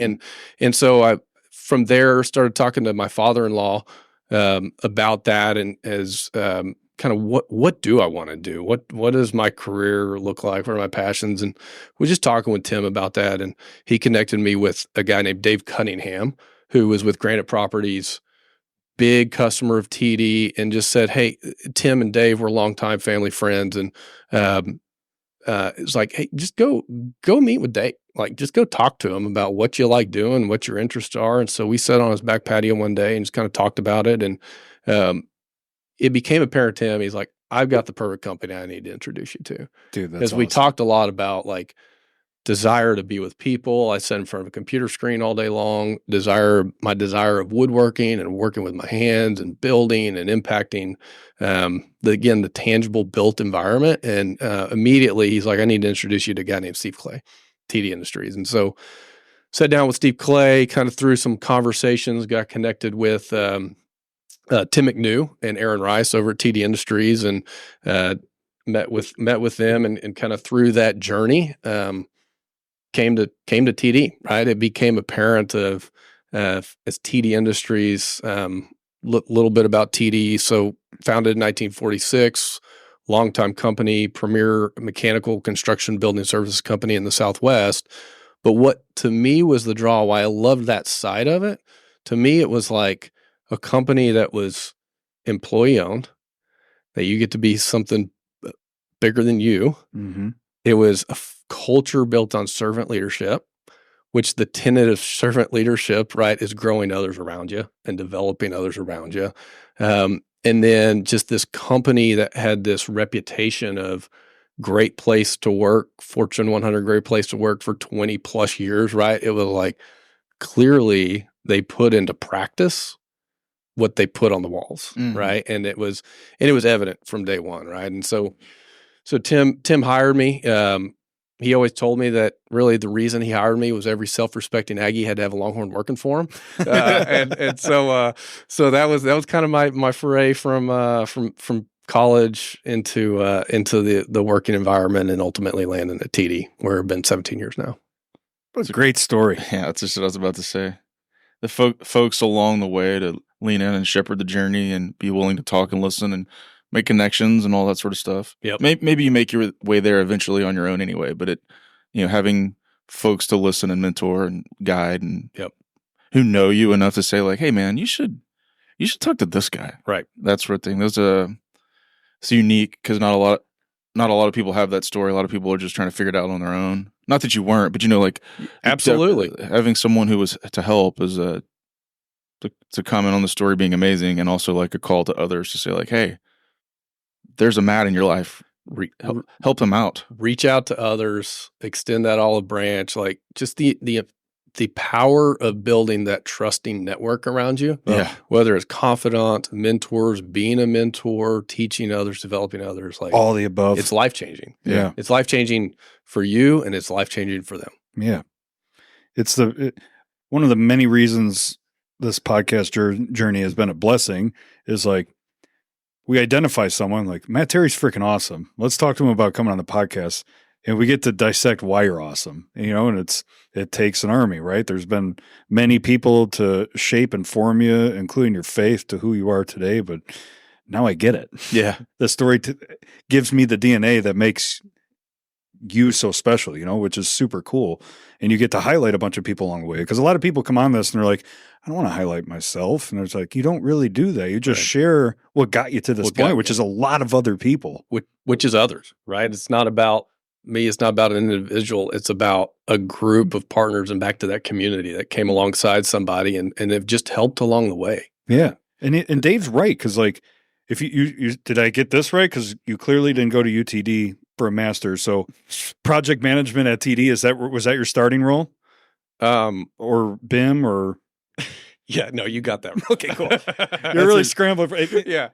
And so I, from there, started talking to my father-in-law about that, and as kind of what do I want to do? What does my career look like? What are my passions? And we're just talking with Tim about that, and he connected me with a guy named Dave Cunningham, who was with Granite Properties, big customer of TD, and just said, hey, Tim and Dave were longtime family friends. And it's like, hey, just go meet with Dave. Like, just go talk to him about what you like doing, what your interests are. And so we sat on his back patio one day and just kind of talked about it. And it became apparent to him. He's like, I've got the perfect company I need to introduce you to. Dude, that's because awesome. We talked a lot about like desire to be with people. I sat in front of a computer screen all day long. My desire of woodworking and working with my hands and building and impacting, the tangible built environment. And immediately he's like, I need to introduce you to a guy named Steve Clay, TDIndustries. And so sat down with Steve Clay, kind of through some conversations, got connected with Tim McNew and Aaron Rice over at TDIndustries, and met with them, and kind of through that journey, came to TD, right? It became apparent of as TDIndustries, little bit about TD. So founded in 1946, longtime company, premier mechanical construction building services company in the Southwest. But what to me was the draw, why I loved that side of it, to me it was like a company that was employee owned, that you get to be something bigger than you. Mm-hmm. It was a culture built on servant leadership, which the tenet of servant leadership, right, is growing others around you and developing others around you. And then just this company that had this reputation of great place to work, Fortune 100 great place to work for 20 plus years, right? It was like clearly they put into practice what they put on the walls, mm-hmm. right? And it was evident from day one, right? And so Tim hired me. He always told me that really the reason he hired me was every self-respecting Aggie had to have a Longhorn working for him, and so that was kind of my foray from college into the working environment, and ultimately landing at TD, where I've been 17 years now. It's a great story. Yeah, that's just what I was about to say. The folks along the way to lean in and shepherd the journey and be willing to talk and listen and make connections and all that sort of stuff. Yep. Maybe you make your way there eventually on your own anyway, but having folks to listen and mentor and guide and yep. who know you enough to say like, hey man, you should you should talk to this guy. Right. That sort of thing. It's unique because not a lot of people have that story. A lot of people are just trying to figure it out on their own. Not that you weren't, but like absolutely having someone who was to help is to comment on the story being amazing, and also like a call to others to say like, hey, there's a Matt in your life. Help them out. Reach out to others. Extend that olive branch. Like just the power of building that trusting network around you. Yeah. Whether it's confidant, mentors, being a mentor, teaching others, developing others, like all the above. It's life changing. Yeah. It's life changing for you, and it's life changing for them. Yeah. It's one of the many reasons this podcast journey has been a blessing is like, we identify someone like Matt Terry's freaking awesome. Let's talk to him about coming on the podcast, and we get to dissect why you're awesome, and it takes an army, right? There's been many people to shape and form you, including your faith to who you are today. But now I get it. Yeah. The story gives me the DNA that makes you so special, which is super cool. And you get to highlight a bunch of people along the way. Because a lot of people come on this and they're like, I don't want to highlight myself. And it's like, you don't really do that. You just share what got you to this point, which is a lot of other people. Which is others, right? It's not about me. It's not about an individual. It's about a group of partners and back to that community that came alongside somebody and have just helped along the way. Yeah. And Dave's right. Because like, if you did I get this right? Because you clearly didn't go to UTD for a master's. So project management at TD, was that your starting role? Or BIM or? Yeah, no, you got that. Okay, cool. You're really scrambling. Yeah.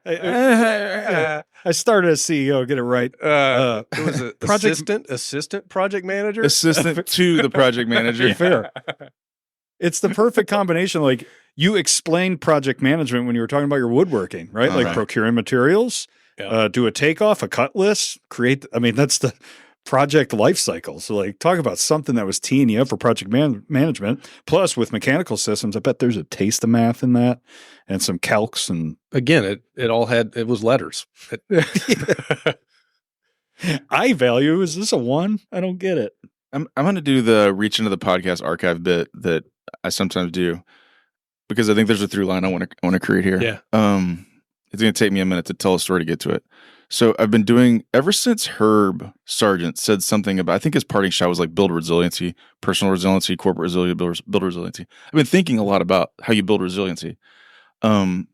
I started as CEO, get it right. It was an assistant project manager? Assistant to the project manager. Yeah. Fair. It's the perfect combination. Like you explained project management when you were talking about your woodworking, right? Like procuring materials, do a takeoff, a cut list, that's the project life cycle. So like talk about something that was teeing you up for project management. Plus with mechanical systems, I bet there's a taste of math in that and some calcs. And again, it was letters. I value, is this a 1? I don't get it. I'm going to do the reach into the podcast archive bit that I sometimes do because I think there's a through line I want to create here. Yeah. It's going to take me a minute to tell a story to get to it. So I've been doing, ever since Herb Sargent said something about, I think his parting shot was like build resiliency, personal resiliency, corporate resiliency, build resiliency. I've been thinking a lot about how you build resiliency. And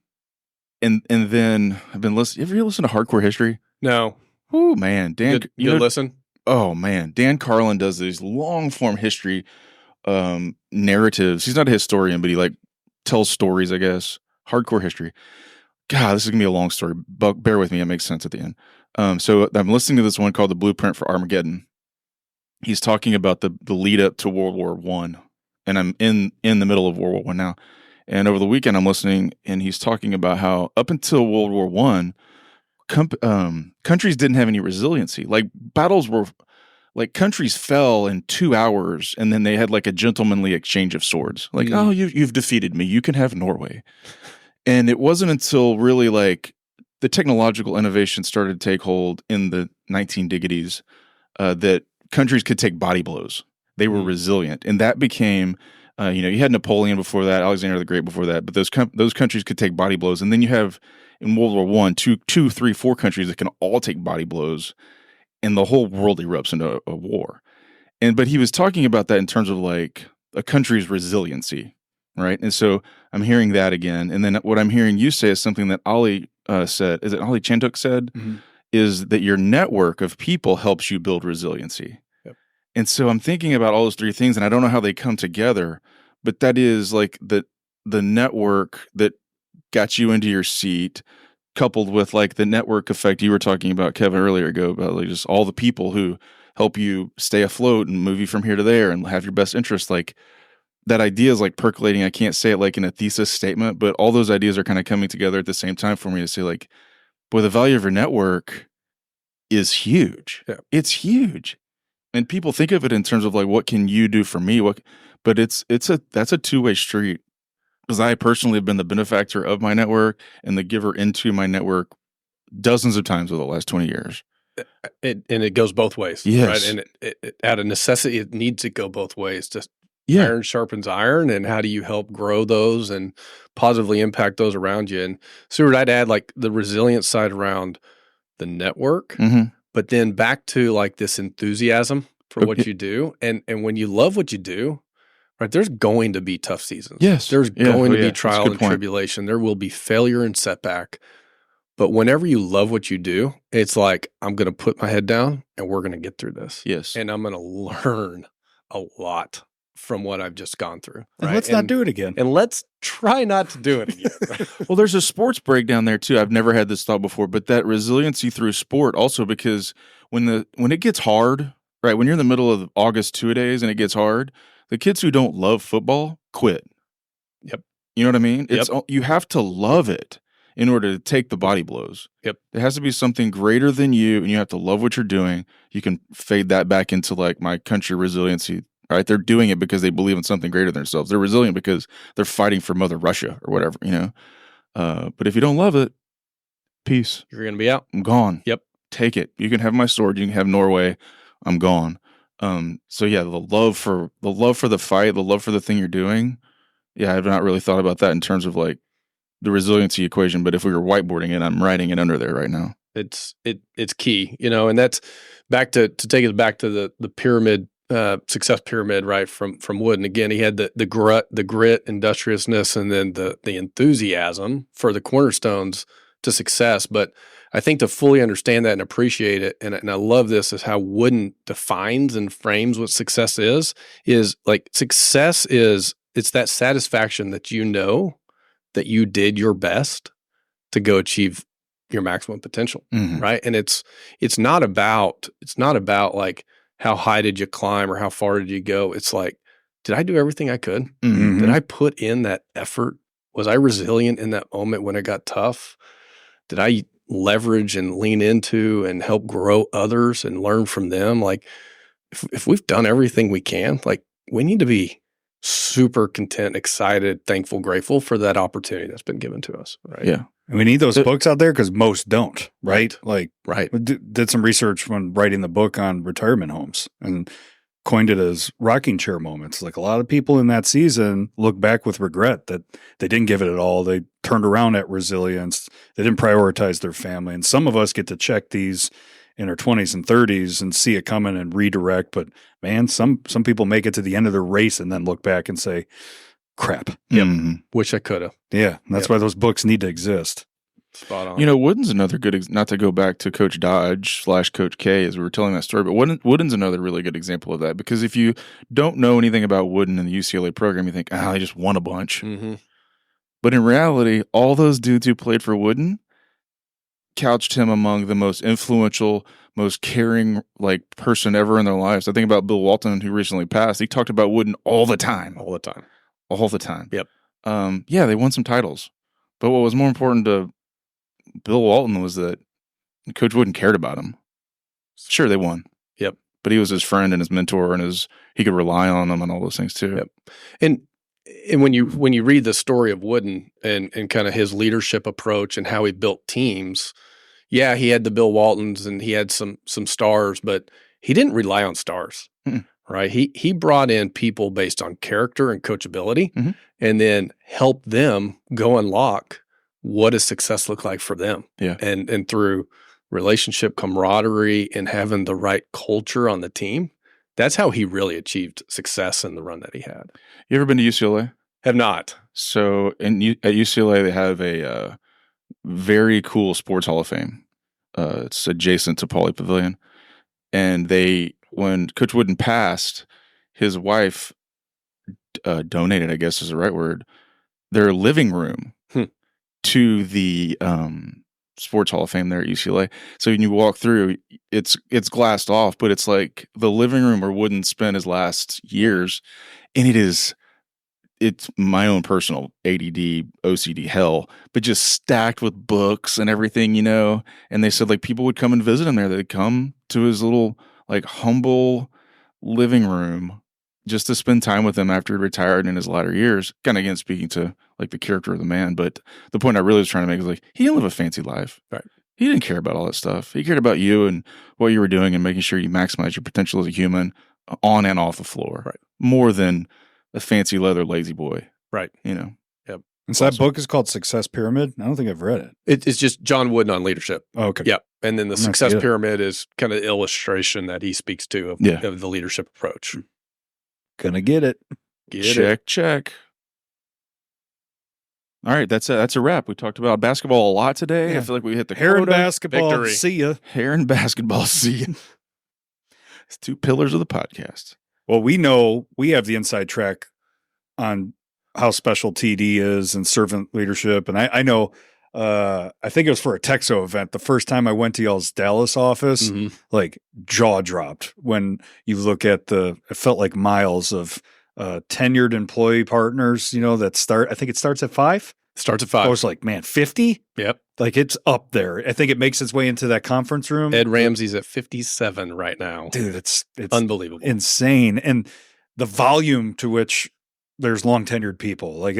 then I've been listening. Ever listen to Hardcore History? No. Oh man, Dan. Good listen. Oh man, Dan Carlin does these long form history narratives. He's not a historian, but he like tells stories, I guess. Hardcore History. God, this is gonna be a long story, but bear with me. It makes sense at the end. So I'm listening to this one called "The Blueprint for Armageddon." He's talking about the lead up to World War I, and I'm in the middle of World War I now. And over the weekend, I'm listening, and he's talking about how up until World War I, countries didn't have any resiliency. Like battles were, like countries fell in 2 hours, and then they had like a gentlemanly exchange of swords. Like, oh, you've defeated me. You can have Norway. And it wasn't until really like the technological innovation started to take hold in the 19diggities that countries could take body blows. They were resilient, and that became, you had Napoleon before that, Alexander the Great before that, but those countries could take body blows. And then you have in World War I, 2, 3, 4 countries that can all take body blows, and the whole world erupts into a war. But he was talking about that in terms of like a country's resiliency. Right. And so I'm hearing that again. And then what I'm hearing you say is something that Ollie said. Is it Ollie Chantuk said? Mm-hmm. Is that your network of people helps you build resiliency. Yep. And so I'm thinking about all those 3 things, and I don't know how they come together, but that is like the network that got you into your seat, coupled with like the network effect you were talking about, Kevin, earlier ago, about like just all the people who help you stay afloat and move you from here to there and have your best interest. Like, that idea is like percolating. I can't say it like in a thesis statement, but all those ideas are kind of coming together at the same time for me to say like, boy, the value of your network is huge. Yeah. It's huge. And people think of it in terms of like, what can you do for me? But that's a two-way street, because I personally have been the benefactor of my network and the giver into my network dozens of times over the last 20 years. And it goes both ways. Yes. Right. And it out of necessity, it needs to go both ways. Just iron sharpens iron, and how do you help grow those and positively impact those around you? And Stewart, I'd add like the resilience side around the network, but then back to like this enthusiasm for what you do. And when you love what you do, right, there's going to be tough seasons. Yes. There's going to be trial and tribulation. There will be failure and setback. But whenever you love what you do, it's like, I'm going to put my head down and we're going to get through this. Yes. And I'm going to learn a lot from what I've just gone through. And let's not do it again. And let's try not to do it again. Well, there's a sports breakdown there too. I've never had this thought before, but that resiliency through sport also, because when it gets hard, right, when you're in the middle of August two-a-days and it gets hard, the kids who don't love football quit. Yep. You know what I mean? Yep. You have to love it in order to take the body blows. Yep. There has to be something greater than you, and you have to love what you're doing. You can fade that back into like my country resiliency, right? They're doing it because they believe in something greater than themselves. They're resilient because they're fighting for Mother Russia or whatever, you know? But if you don't love it, peace. You're going to be out. I'm gone. Yep. Take it. You can have my sword. You can have Norway. I'm gone. So yeah, the love for the fight, the love for the thing you're doing. Yeah, I've not really thought about that in terms of like the resiliency equation, but if we were whiteboarding it, I'm writing it under there right now. It's key, you know, and that's back to take us back to the pyramid, success pyramid, right? From Wood. And again, he had the grit, industriousness, and then the enthusiasm for the cornerstones to success. But I think to fully understand that and appreciate it, and I love this, is how Wooden defines and frames what success is like success is, it's that satisfaction that you know that you did your best to go achieve your maximum potential, right? And it's not about like how high did you climb or how far did you go. It's like, did I do everything I could? Did I put in that effort? Was I resilient in that moment when it got tough? Did I leverage and lean into and help grow others and learn from them? Like if we've done everything we can, like we need to be super content, excited, thankful, grateful for that opportunity that's been given to us. Right. Yeah. And we need those books out there because most don't, right? Like, right. Did some research when writing the book on retirement homes and coined it as rocking chair moments. Like a lot of people in that season look back with regret that they didn't give it at all. They turned around at resilience. They didn't prioritize their family. And some of us get to check these in our 20s and 30s and see it coming and redirect. But man, some people make it to the end of their race and then look back and say, crap. Yep. Wish I could have. Yeah. That's why those books need to exist. Spot on. You know, Wooden's another good, not to go back to Coach Dodge / Coach K as we were telling that story, but Wooden's another really good example of that, because if you don't know anything about Wooden in the UCLA program, you think, I just won a bunch. But in reality, all those dudes who played for Wooden couched him among the most influential, most caring like person ever in their lives. I think about Bill Walton, who recently passed. He talked about Wooden all the time. All the time. All the time. Yep. Yeah, they won some titles. But what was more important to Bill Walton was that Coach Wooden cared about him. Sure, they won. Yep. But he was his friend and his mentor, and he could rely on them and all those things too. Yep. And when you read the story of Wooden and kind of his leadership approach and how he built teams, yeah, he had the Bill Waltons and he had some stars, but he didn't rely on stars. Right? He brought in people based on character and coachability, and then helped them go unlock what does success look like for them. Yeah. And through relationship, camaraderie, and having the right culture on the team, that's how he really achieved success in the run that he had. You ever been to UCLA? Have not. So at UCLA, they have a very cool sports hall of fame. It's adjacent to Pauley Pavilion. And when Coach Wooden passed, his wife donated, I guess is the right word, their living room to the Sports Hall of Fame there at UCLA. So when you walk through, it's glassed off, but it's like the living room where Wooden spent his last years, and it's my own personal ADD, OCD hell, but just stacked with books and everything, you know. And they said like people would come and visit him there. They'd come to his little like humble living room just to spend time with him after he retired in his latter years. Kind of again speaking to like the character of the man, but the point I really was trying to make is like he didn't live a fancy life. Right. He didn't care about all that stuff. He cared about you and what you were doing and making sure you maximize your potential as a human on and off the floor. Right. More than a fancy leather lazy boy. Right. You know. Yep. And so that book is called Success Pyramid. I don't think I've read it. It's just John Wooden on leadership. Oh, okay. Yep. And then the Success Pyramid is kind of the illustration that he speaks to of the leadership approach. Gonna get it. Check. All right, that's a wrap. We talked about basketball a lot today. Yeah. I feel like we hit the hair and basketball. Victory. See ya. Hair and basketball. See ya. It's 2 pillars of the podcast. Well, we know we have the inside track on how special TD is and servant leadership. And I know, I think it was for a Texo event. The first time I went to y'all's Dallas office, like jaw dropped when you look at it felt like miles of tenured employee partners, that I think it starts at 5. Starts at 5. I was like, man, 50? Yep. Like it's up there. I think it makes its way into that conference room. Ed Ramsey's at 57 right now. Dude, it's unbelievable. Insane. And the volume to which there's long tenured people, like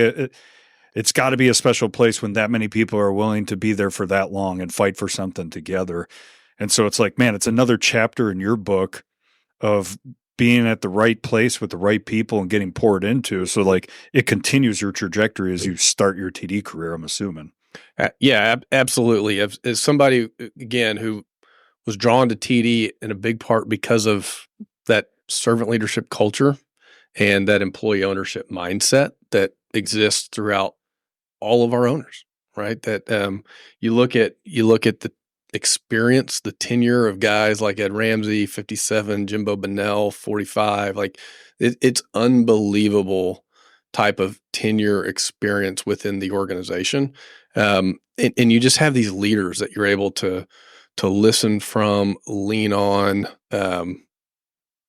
it's got to be a special place when that many people are willing to be there for that long and fight for something together. And so it's like, man, it's another chapter in your book of being at the right place with the right people and getting poured into. So like it continues your trajectory as you start your TD career, I'm assuming. Yeah, absolutely. As somebody, again, who was drawn to TD in a big part because of that servant leadership culture and that employee ownership mindset that exists throughout all of our owners, right? That you look at the experience, the tenure of guys like Ed Ramsey, 57, Jimbo Bennell, 45, like it's unbelievable type of tenure experience within the organization. And you just have these leaders that you're able to listen from, lean on.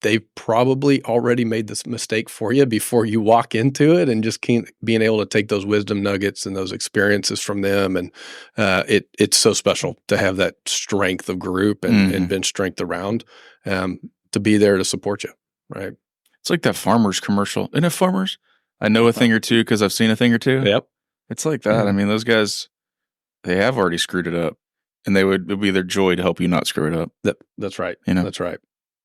They've probably already made this mistake for you before you walk into it, and just being able to take those wisdom nuggets and those experiences from them. And it's so special to have that strength of group and bench strength around to be there to support you. Right. It's like that Farmers commercial. Isn't it Farmers? I know a thing or two because I've seen a thing or two. Yep. It's like that. I mean, those guys, they have already screwed it up, and it would be their joy to help you not screw it up. That's right. That's right.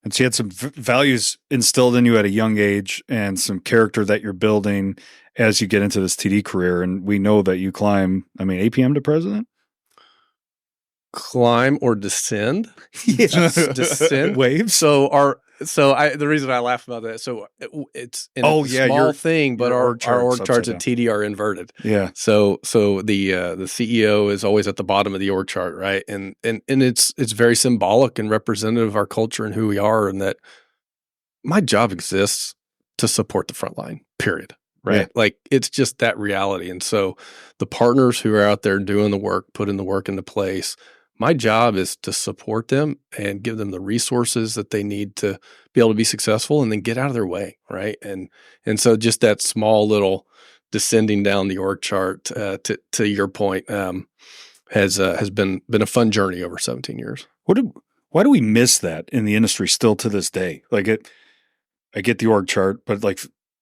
And so you had some values instilled in you at a young age and some character that you're building as you get into this TD career. And we know that you climb, APM to president? Climb or descend? Yes. Descend. Waves. The reason I laugh about that, so it's a small thing, but our org charts at TD are inverted. Yeah. So the CEO is always at the bottom of the org chart, right? And it's very symbolic and representative of our culture and who we are, and that my job exists to support the front line, period. Right. Yeah. Like it's just that reality. And so the partners who are out there doing the work, putting the work into place, my job is to support them and give them the resources that they need to be able to be successful, and then get out of their way, right? And so just that small little descending down the org chart to your point has been a fun journey over 17 years. Why do we miss that in the industry still to this day? Like I get the org chart, but like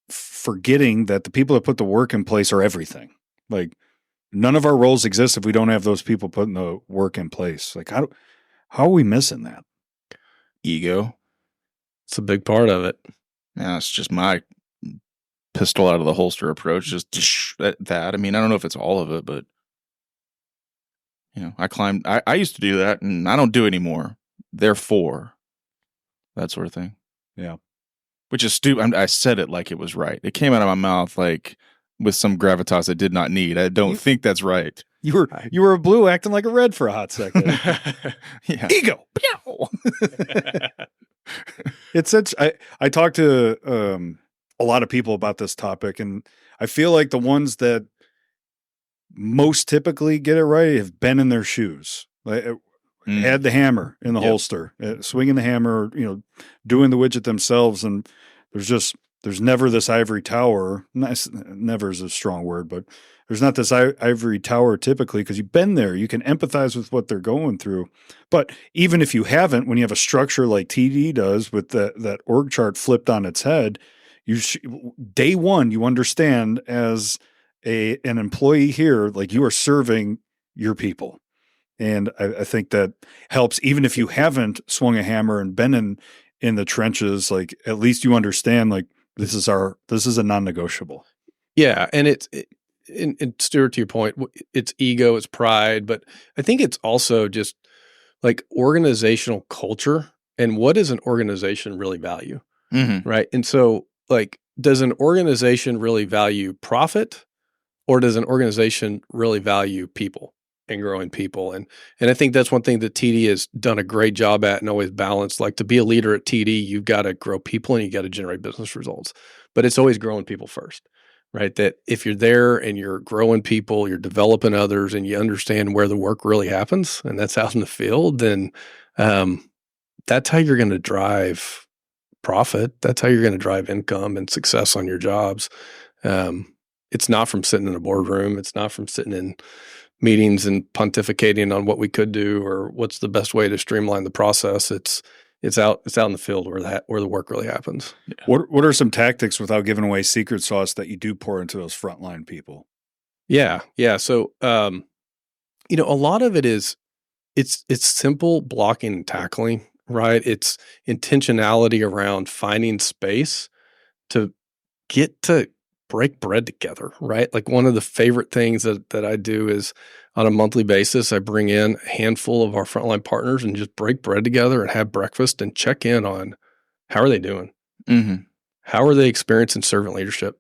forgetting that the people that put the work in place are everything. Like none of our roles exist if we don't have those people putting the work in place. Like how are we missing that? Ego. It's a big part of it. Yeah, it's just my pistol out of the holster approach. Just that. I mean, I don't know if it's all of it, but I used to do that, and I don't do it anymore. Therefore, that sort of thing. Yeah. Which is stupid. I said it like it was right. It came out of my mouth like with some gravitas I did not need. I don't think that's right. You were a blue acting like a red for a hot second. Yeah. Ego. It's such. I talk to a lot of people about this topic, and I feel like the ones that most typically get it right have been in their shoes. Like, had the hammer in the holster, swinging the hammer, doing the widget themselves. And there's never this ivory tower. Never is a strong word, but there's not this ivory tower typically, because you've been there. You can empathize with what they're going through. But even if you haven't, when you have a structure like TD does with that org chart flipped on its head, day one, you understand as an employee here, like you are serving your people. And I think that helps, even if you haven't swung a hammer and been in the trenches, like at least you understand, like This is a non-negotiable. Yeah. And and Stuart, to your point, it's ego, it's pride, but I think it's also just like organizational culture and what does an organization really value? Mm-hmm. Right. And so like, does an organization really value profit or does an organization really value people and growing people? And I think that's one thing that TD has done a great job at and always balanced. Like to be a leader at TD, you've got to grow people and you got to generate business results, but it's always growing people first, right? That if you're there and you're growing people, you're developing others and you understand where the work really happens and that's out in the field, then that's how you're going to drive profit. That's how you're going to drive income and success on your jobs. It's not from sitting in a boardroom. It's not from sitting in meetings and pontificating on what we could do or what's the best way to streamline the process. It's out in the field where the work really happens. Yeah. What are some tactics, without giving away secret sauce, that you do pour into those frontline people? Yeah. So a lot of it is it's simple blocking and tackling. Right. It's intentionality around finding space to get to break bread together. Right. Like one of the favorite things that I do is on a monthly basis, I bring in a handful of our frontline partners and just break bread together and have breakfast and check in on how are they doing? Mm-hmm. How are they experiencing servant leadership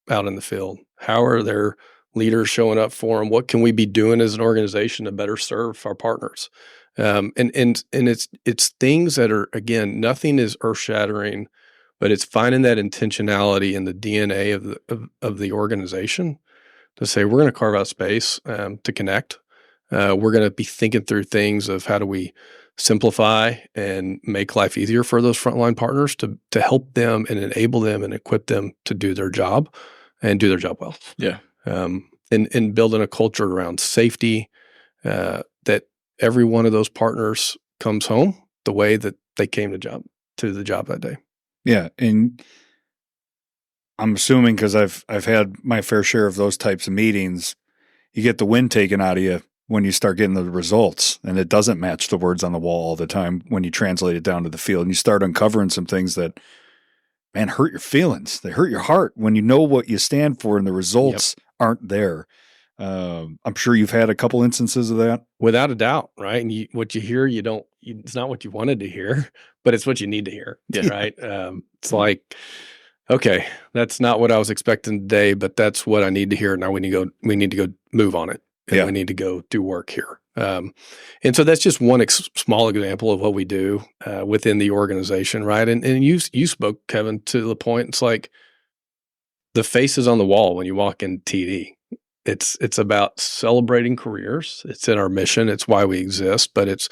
out in the field? How are their leaders showing up for them? What can we be doing as an organization to better serve our partners? And it's things that are, again, nothing is earth shattering, but it's finding that intentionality in the DNA of the organization to say, we're going to carve out space to connect. We're going to be thinking through things of how do we simplify and make life easier for those frontline partners to help them and enable them and equip them to do their job and do their job well. Yeah. And building a culture around safety that every one of those partners comes home the way that they came to the job that day. Yeah. And I'm assuming, because I've had my fair share of those types of meetings, you get the wind taken out of you when you start getting the results, and it doesn't match the words on the wall all the time when you translate it down to the field, and you start uncovering some things that, man, hurt your feelings. They hurt your heart when you know what you stand for and the results aren't there. I'm sure you've had a couple instances of that. Without a doubt, right? And what you hear, it's not what you wanted to hear, but it's what you need to hear, right? It's like, okay, that's not what I was expecting today, but that's what I need to hear. Now we need to go move on it. And we need to go do work here. And so that's just one small example of what we do within the organization, right? And you spoke, Kevin, to the point. It's like the faces on the wall when you walk in TD. It's about celebrating careers. It's in our mission. It's why we exist. But it's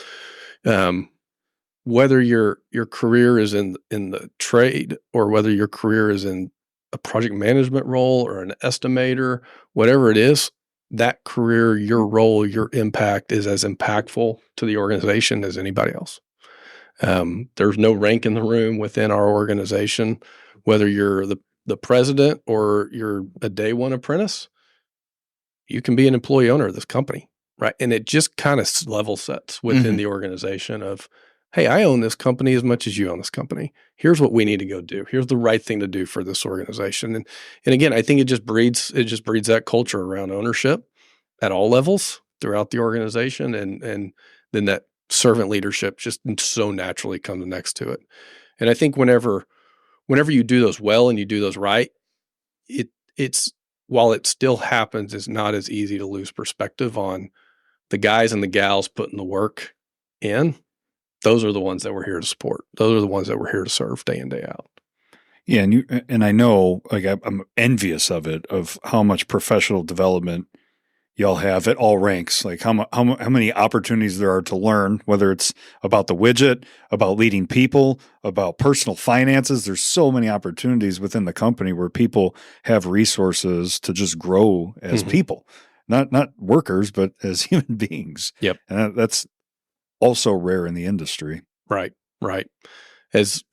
whether your career is in the trade or whether your career is in a project management role or an estimator, whatever it is, that career, your role, your impact is as impactful to the organization as anybody else. There's no rank in the room within our organization, whether you're the president or you're a day one apprentice. You can be an employee owner of this company, right? And it just kind of level sets within the organization of, hey, I own this company as much as you own this company. Here's what we need to go do. Here's the right thing to do for this organization. And again, I think it just breeds that culture around ownership at all levels throughout the organization. And then that servant leadership just so naturally comes next to it. And I think whenever you do those well and you do those right, it's while it still happens, it's not as easy to lose perspective on the guys and the gals putting the work in. Those are the ones that we're here to support. Those are the ones that we're here to serve day in, day out. Yeah. And I know, like, I'm envious of how much professional development y'all have at all ranks, like how many opportunities there are to learn, whether it's about the widget, about leading people, about personal finances. There's so many opportunities within the company where people have resources to just grow as people, not workers, but as human beings. Yep. And that's also rare in the industry. Right. As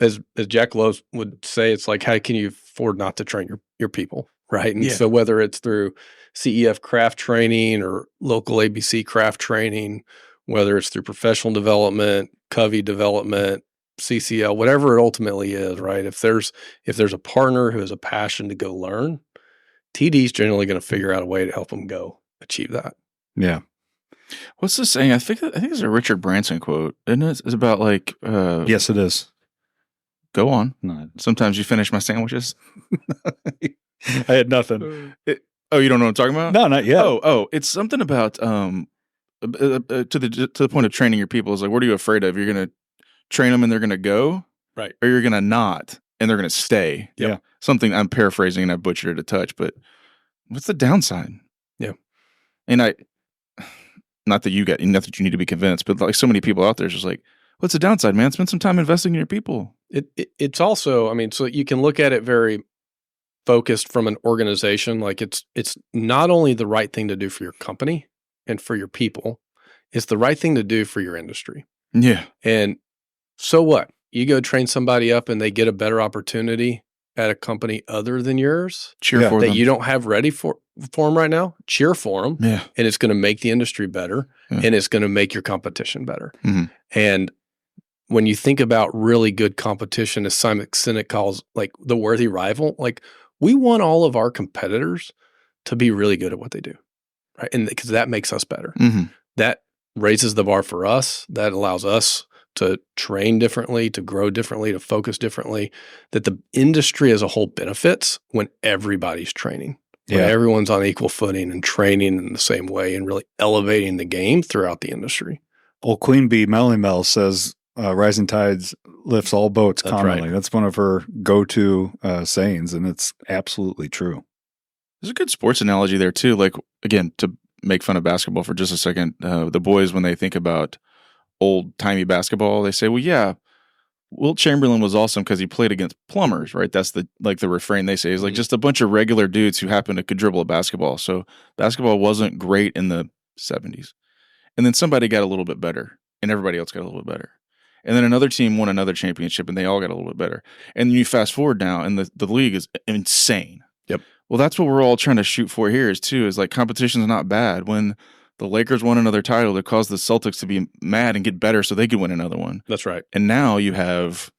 Jack Lowe would say, it's like, how can you afford not to train your people? Right. And so whether it's through CEF craft training or local ABC craft training, whether it's through professional development, Covey development, CCL, whatever it ultimately is, right? If there's a partner who has a passion to go learn, TD's generally going to figure out a way to help them go achieve that. Yeah. What's the saying? I think it's a Richard Branson quote, isn't it? It's about like yes, it is. Go on. No. Sometimes you finish my sandwiches. I had nothing. You don't know what I'm talking about? No, not yet. Oh, it's something about to the point of training your people. Is like, what are you afraid of? You're going to train them and they're going to go, right? Or you're going to not and they're going to stay. Yeah. Something I'm paraphrasing and I butchered it a touch, but what's the downside? Yeah. And not that you need to be convinced, but like so many people out there is just like, what's the downside, man? Spend some time investing in your people. It's also, I mean, so you can look at it very focused from an organization. Like it's not only the right thing to do for your company and for your people, it's the right thing to do for your industry. Yeah. And so what? You go train somebody up and they get a better opportunity at a company other than yours. Cheer for them. That you don't have ready for them right now. Cheer for them. Yeah. And it's going to make the industry better and it's going to make your competition better. Mm-hmm. And when you think about really good competition, as Simon Sinek calls like the worthy rival, like we want all of our competitors to be really good at what they do, right? And because that makes us better. Mm-hmm. That raises the bar for us. That allows us to train differently, to grow differently, to focus differently, that the industry as a whole benefits when everybody's training. When everyone's on equal footing and training in the same way and really elevating the game throughout the industry. Old Queen Bee Melly Mel says, rising tides lifts all boats commonly. Right. That's one of her go-to sayings, and it's absolutely true. There's a good sports analogy there too. Like, again, to make fun of basketball for just a second, the boys, when they think about old-timey basketball, they say, well, yeah, Wilt Chamberlain was awesome because he played against plumbers, right? That's the refrain they say is like just a bunch of regular dudes who happen to could dribble a basketball. So basketball wasn't great in the 70s. And then somebody got a little bit better, and everybody else got a little bit better. And then another team won another championship, and they all got a little bit better. And you fast forward now, and the league is insane. Yep. Well, that's what we're all trying to shoot for here is like competition's not bad. When the Lakers won another title, it caused the Celtics to be mad and get better so they could win another one. That's right. And now you have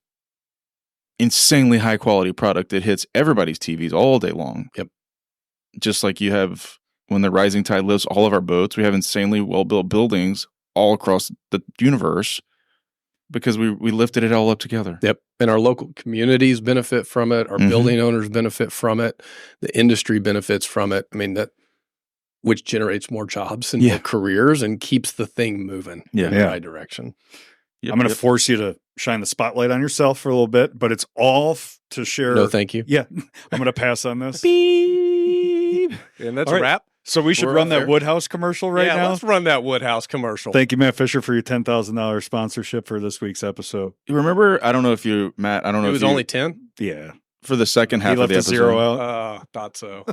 insanely high quality product that hits everybody's TVs all day long. Yep. Just like you have when the rising tide lifts all of our boats, we have insanely well-built buildings all across the universe because we lifted it all up together. Yep. And our local communities benefit from it. Our building owners benefit from it. The industry benefits from it. I mean, which generates more jobs and more careers and keeps the thing moving in the right direction. Yep, I'm going to force you to shine the spotlight on yourself for a little bit, but it's all to share. No, thank you. Yeah. I'm going to pass on this. Beep. And that's a wrap. So we should run that Woodhouse commercial now? Yeah, let's run that Woodhouse commercial. Thank you, Matt Fisher, for your $10,000 sponsorship for this week's episode. You remember, I don't know if you, Matt, I don't know if it was only 10? Yeah. For the second half of the episode. Zero out. Thought so.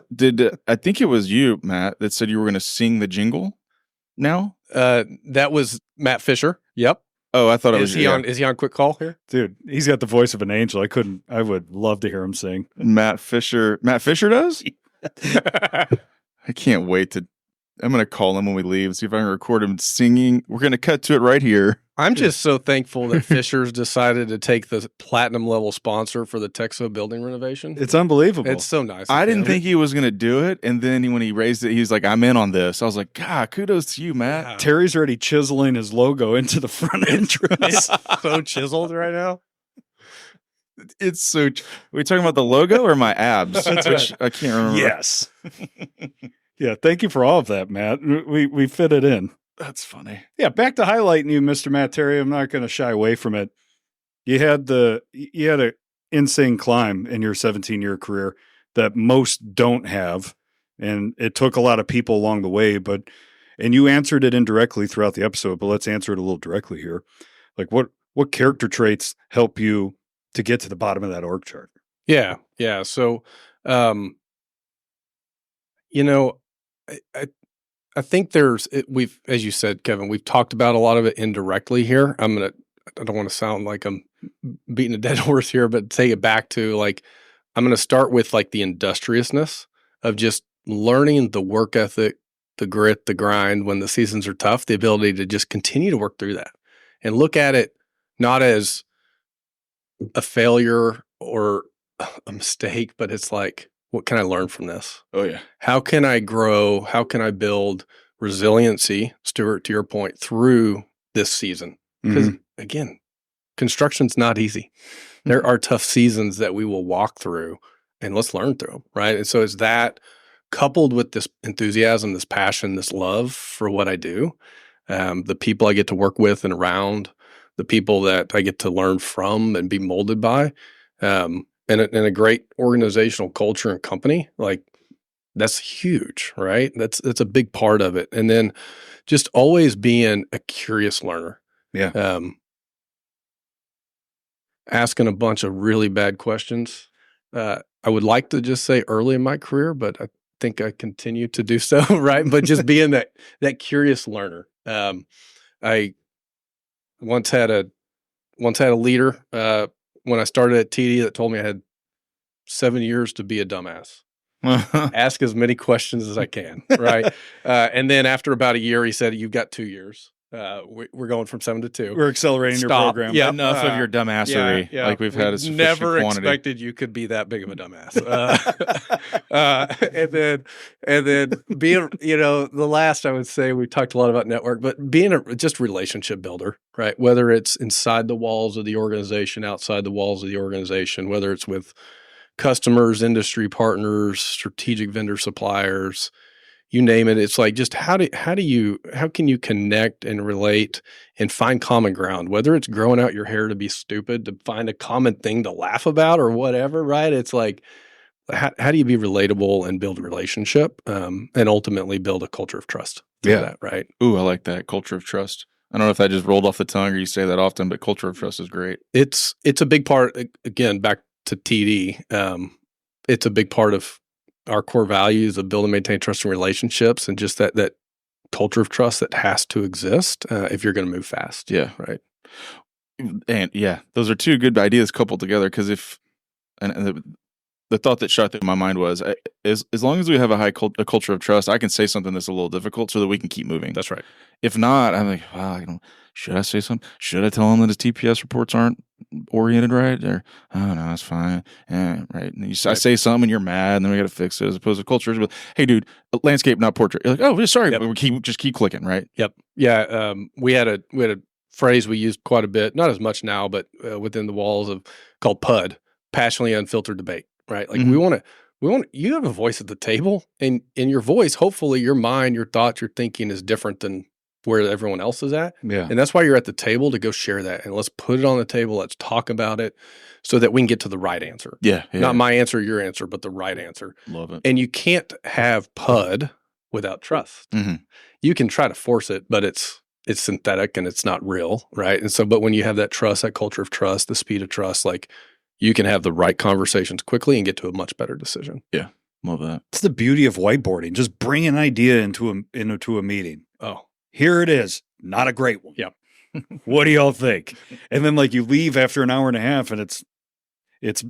I think it was you, Matt, that said you were going to sing the jingle now? That was Matt Fisher. Yep. Oh, I thought it was you. Is he on quick call here? Dude, he's got the voice of an angel. I would love to hear him sing. Matt Fisher does? I can't wait I'm going to call him when we leave, see if I can record him singing. We're going to cut to it right here. I'm just so thankful that Fisher's decided to take the platinum level sponsor for the Texo building renovation. It's unbelievable. It's so nice. I didn't think he was going to do it. And then when he raised it, he was like, I'm in on this. I was like, God, kudos to you, Matt. Yeah. Terry's already chiseling his logo into the front entrance. It's so chiseled right now. It's so. Are we talking about the logo or my abs? Which I can't remember. Yes. Yeah, thank you for all of that, Matt. We fit it in. That's funny. Yeah, back to highlighting you, Mr. Matt Terry. I'm not going to shy away from it. You had an insane climb in your 17-year career that most don't have, and it took a lot of people along the way. And you answered it indirectly throughout the episode, but let's answer it a little directly here. Like, what character traits help you to get to the bottom of that org chart? Yeah. So, I think we've, as you said, Kevin, we've talked about a lot of it indirectly here. I don't want to sound like I'm beating a dead horse here, but take it back to I'm going to start with the industriousness of just learning the work ethic, the grit, the grind when the seasons are tough, the ability to just continue to work through that and look at it not as a failure or a mistake, but it's like, what can I learn from this? Oh yeah. How can I grow? How can I build resiliency, Stuart, to your point, through this season? Because again, construction's not easy. There are tough seasons that we will walk through, and let's learn through them, right? And so it's that coupled with this enthusiasm, this passion, this love for what I do, the people I get to work with and around, the people that I get to learn from and be molded by, and a great organizational culture and company, like that's huge, right? That's a big part of it. And then just always being a curious learner. Yeah. Asking a bunch of really bad questions. I would like to just say early in my career, but I think I continue to do so, right? But just being that curious learner. I once had a leader when I started at TD that told me I had 7 years to be a dumbass. Ask as many questions as I can, right? And then after about a year, he said, "You've got 2 years. We're going from 7 to 2. We're accelerating your program. Yeah, enough of your dumbassery. Yeah. Like we've had a sufficient never quantity. expected you could be that big of a dumbass." And then being, the last I would say, we talked a lot about network, but being just relationship builder, right? Whether it's inside the walls of the organization, outside the walls of the organization, whether it's with customers, industry partners, strategic vendor suppliers, you name it. It's like, just how can you connect and relate and find common ground, whether it's growing out your hair to be stupid, to find a common thing to laugh about or whatever, right? It's like, how do you be relatable and build a relationship, and ultimately build a culture of trust through that, right? Ooh, I like that, culture of trust. I don't know if that just rolled off the tongue or you say that often, but culture of trust is great. It's a big part, again, back to TD. It's a big part of our core values of build and maintain trusting relationships, and just that culture of trust that has to exist if you're going to move fast. Yeah. Right. And yeah, those are two good ideas coupled together. Because the thought that shot through my mind was, as long as we have a culture of trust, I can say something that's a little difficult so that we can keep moving. That's right. If not, I'm like, well, should I say something? Should I tell him that his TPS reports aren't oriented right? Or, oh, no, that's fine. Yeah, right. And I say something and you're mad, and then we got to fix it, as opposed to culture. But, hey, dude, landscape, not portrait. You're like, oh, sorry. Yep. We keep clicking, right? Yep. Yeah. We had a phrase we used quite a bit, not as much now, but within the walls called PUD, passionately unfiltered debate, right? Like we want you have a voice at the table, and in your voice, hopefully your mind, your thoughts, your thinking is different than where everyone else is at. Yeah. And that's why you're at the table, to go share that. And let's put it on the table. Let's talk about it so that we can get to the right answer. Yeah. Not my answer, your answer, but the right answer. Love it. And you can't have PUD without trust. You can try to force it, but it's synthetic and it's not real, right? And so, but when you have that trust, that culture of trust, the speed of trust, like, you can have the right conversations quickly and get to a much better decision. Yeah. Love that. It's the beauty of whiteboarding. Just bring an idea into a meeting. Oh, here it is. Not a great one. Yep. What do y'all think? And then, like, you leave after an hour and a half, and it's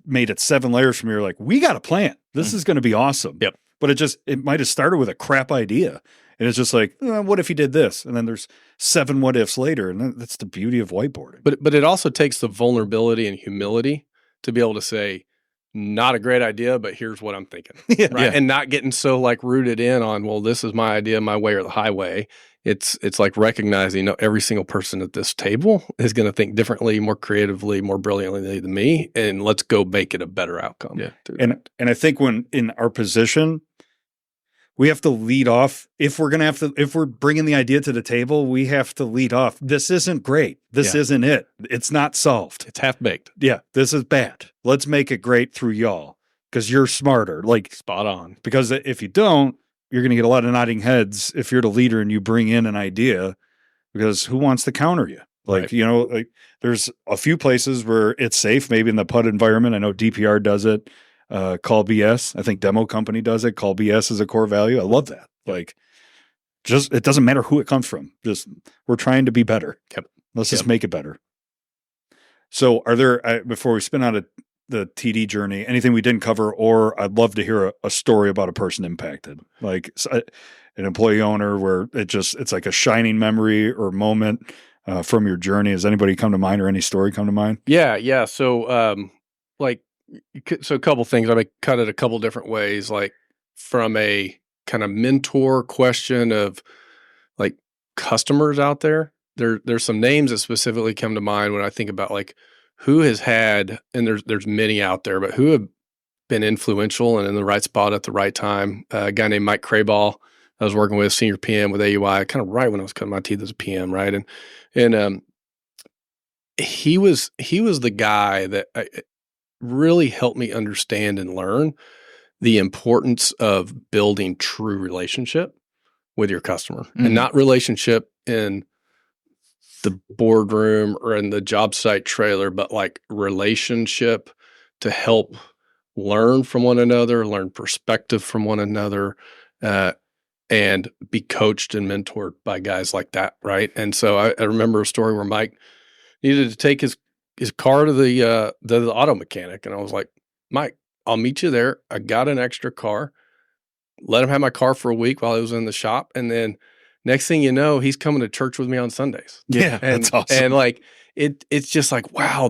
made it 7 layers from here. Like, we got a plan. This is going to be awesome. Yep. But it might have started with a crap idea. And it's just like, what if he did this? And then there's 7 what ifs later. And that's the beauty of whiteboarding. But it also takes the vulnerability and humility to be able to say, not a great idea, but here's what I'm thinking. Right. Yeah. And not getting so like rooted in on, well, this is my idea, my way or the highway. It's like recognizing, every single person at this table is going to think differently, more creatively, more brilliantly than me. And let's go make it a better outcome. Yeah. And I think when in our position, we have to lead off. If we're bringing the idea to the table, we have to lead off. This isn't great. This isn't it. It's not solved. It's half baked. Yeah. This is bad. Let's make it great through y'all, because you're smarter. Like, spot on. Because if you don't, you're going to get a lot of nodding heads if you're the leader and you bring in an idea, because who wants to counter you? Like, right. Like, there's a few places where it's safe, maybe in the PUD environment. I know DPR does it. Call BS. I think Demo Company does it. Call BS is a core value. I love that. Like, just, it doesn't matter who it comes from. Just, we're trying to be better. Yep. Let's just make it better. So are there, before we spin out of the TD journey, anything we didn't cover, or I'd love to hear a story about a person impacted, like an employee owner where it's like a shining memory or moment from your journey? Has anybody come to mind or any story come to mind? Yeah. So, so a couple things. I may cut it a couple different ways, like from a kind of mentor question of like customers out there. There's some names that specifically come to mind when I think about like who has had, and there's many out there, but who have been influential and in the right spot at the right time. A guy named Mike Crayball, I was working with, senior PM with AUI, kind of right when I was cutting my teeth as a PM, right? And he was the guy that really helped me understand and learn the importance of building true relationship with your customer, and not relationship in the boardroom or in the job site trailer, but like relationship to help learn from one another, learn perspective from one another, and be coached and mentored by guys like that, right? And so I remember a story where Mike needed to take his car to the auto mechanic, and I was like, Mike, I'll meet you there. I got an extra car. Let him have my car for a week while I was in the shop, and then next thing you know, he's coming to church with me on Sundays. Yeah, and, that's awesome. And like it's just like, wow,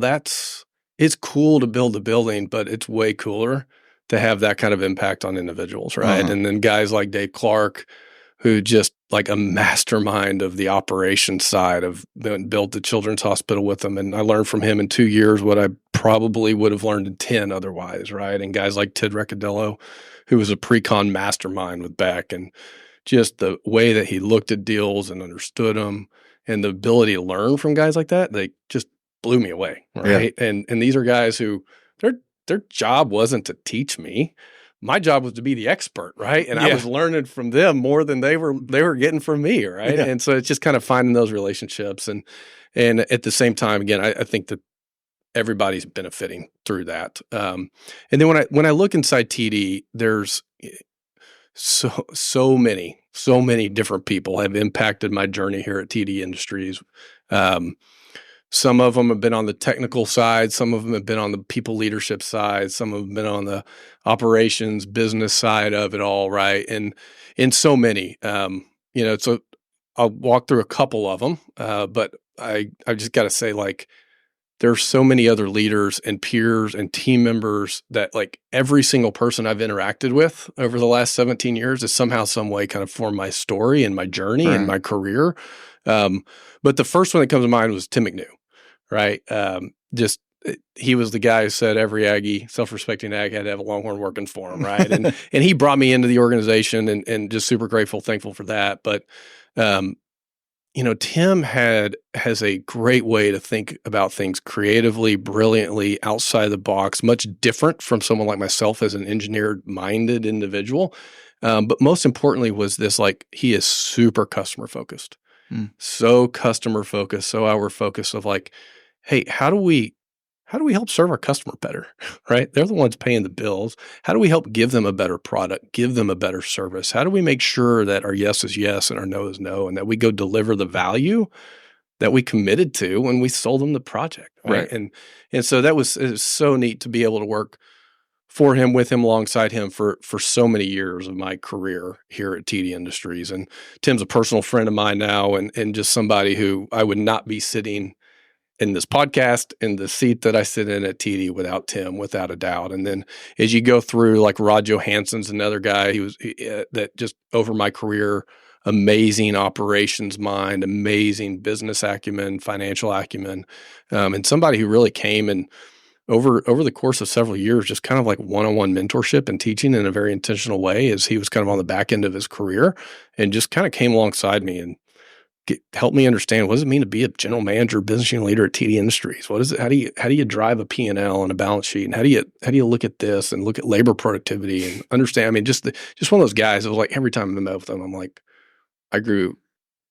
it's cool to build a building, but it's way cooler to have that kind of impact on individuals, right? And then guys like Dave Clark, who just like a mastermind of the operations side of built the children's hospital with them. And I learned from him in 2 years what I probably would have learned in 10 otherwise, right? And guys like Ted Reccadello, who was a pre-con mastermind with Beck, and just the way that he looked at deals and understood them, and the ability to learn from guys like that, they just blew me away, right? Yeah. And these are guys who their job wasn't to teach me. My job was to be the expert, right? And I was learning from them more than they were getting from me, right? Yeah. And so it's just kind of finding those relationships, and at the same time, again, I think that everybody's benefiting through that. And then when I look inside TD, there's so many different people have impacted my journey here at TDIndustries. Some of them have been on the technical side. Some of them have been on the people leadership side. Some have been on the operations business side of it all, right? And so many, so I'll walk through a couple of them, but I just got to say, like, there's so many other leaders and peers and team members that, like, every single person I've interacted with over the last 17 years has somehow, some way kind of formed my story and my journey and my career. But the first one that comes to mind was Tim McNew, right? He was the guy who said every Aggie, self-respecting Ag, had to have a Longhorn working for him, right? And he brought me into the organization, and just super grateful, thankful for that. But Tim has a great way to think about things creatively, brilliantly, outside the box, much different from someone like myself as an engineer-minded individual. But most importantly was this, like, he is super customer-focused. So customer-focused, so hour-focused of like, hey, how do we help serve our customer better, right? They're the ones paying the bills. How do we help give them a better product, give them a better service? How do we make sure that our yes is yes and our no is no, and that we go deliver the value that we committed to when we sold them the project, right? And so it was so neat to be able to work for him, with him, alongside him for so many years of my career here at TDIndustries. And Tim's a personal friend of mine now, and just somebody who I would not be sitting in this podcast in the seat that I sit in at TD without Tim, without a doubt. And then as you go through, like, Rod Johansson's another guy that just over my career, amazing operations mind, amazing business acumen, financial acumen, and somebody who really came and over the course of several years, just kind of like one-on-one mentorship and teaching in a very intentional way, as he was kind of on the back end of his career, and just kind of came alongside me and helped me understand, what does it mean to be a general manager, business unit leader at TDIndustries? What is it? How do you drive a P&L and a balance sheet? And how do you look at this and look at labor productivity and understand? I mean, just one of those guys. It was like every time I met with them, I'm like, I grew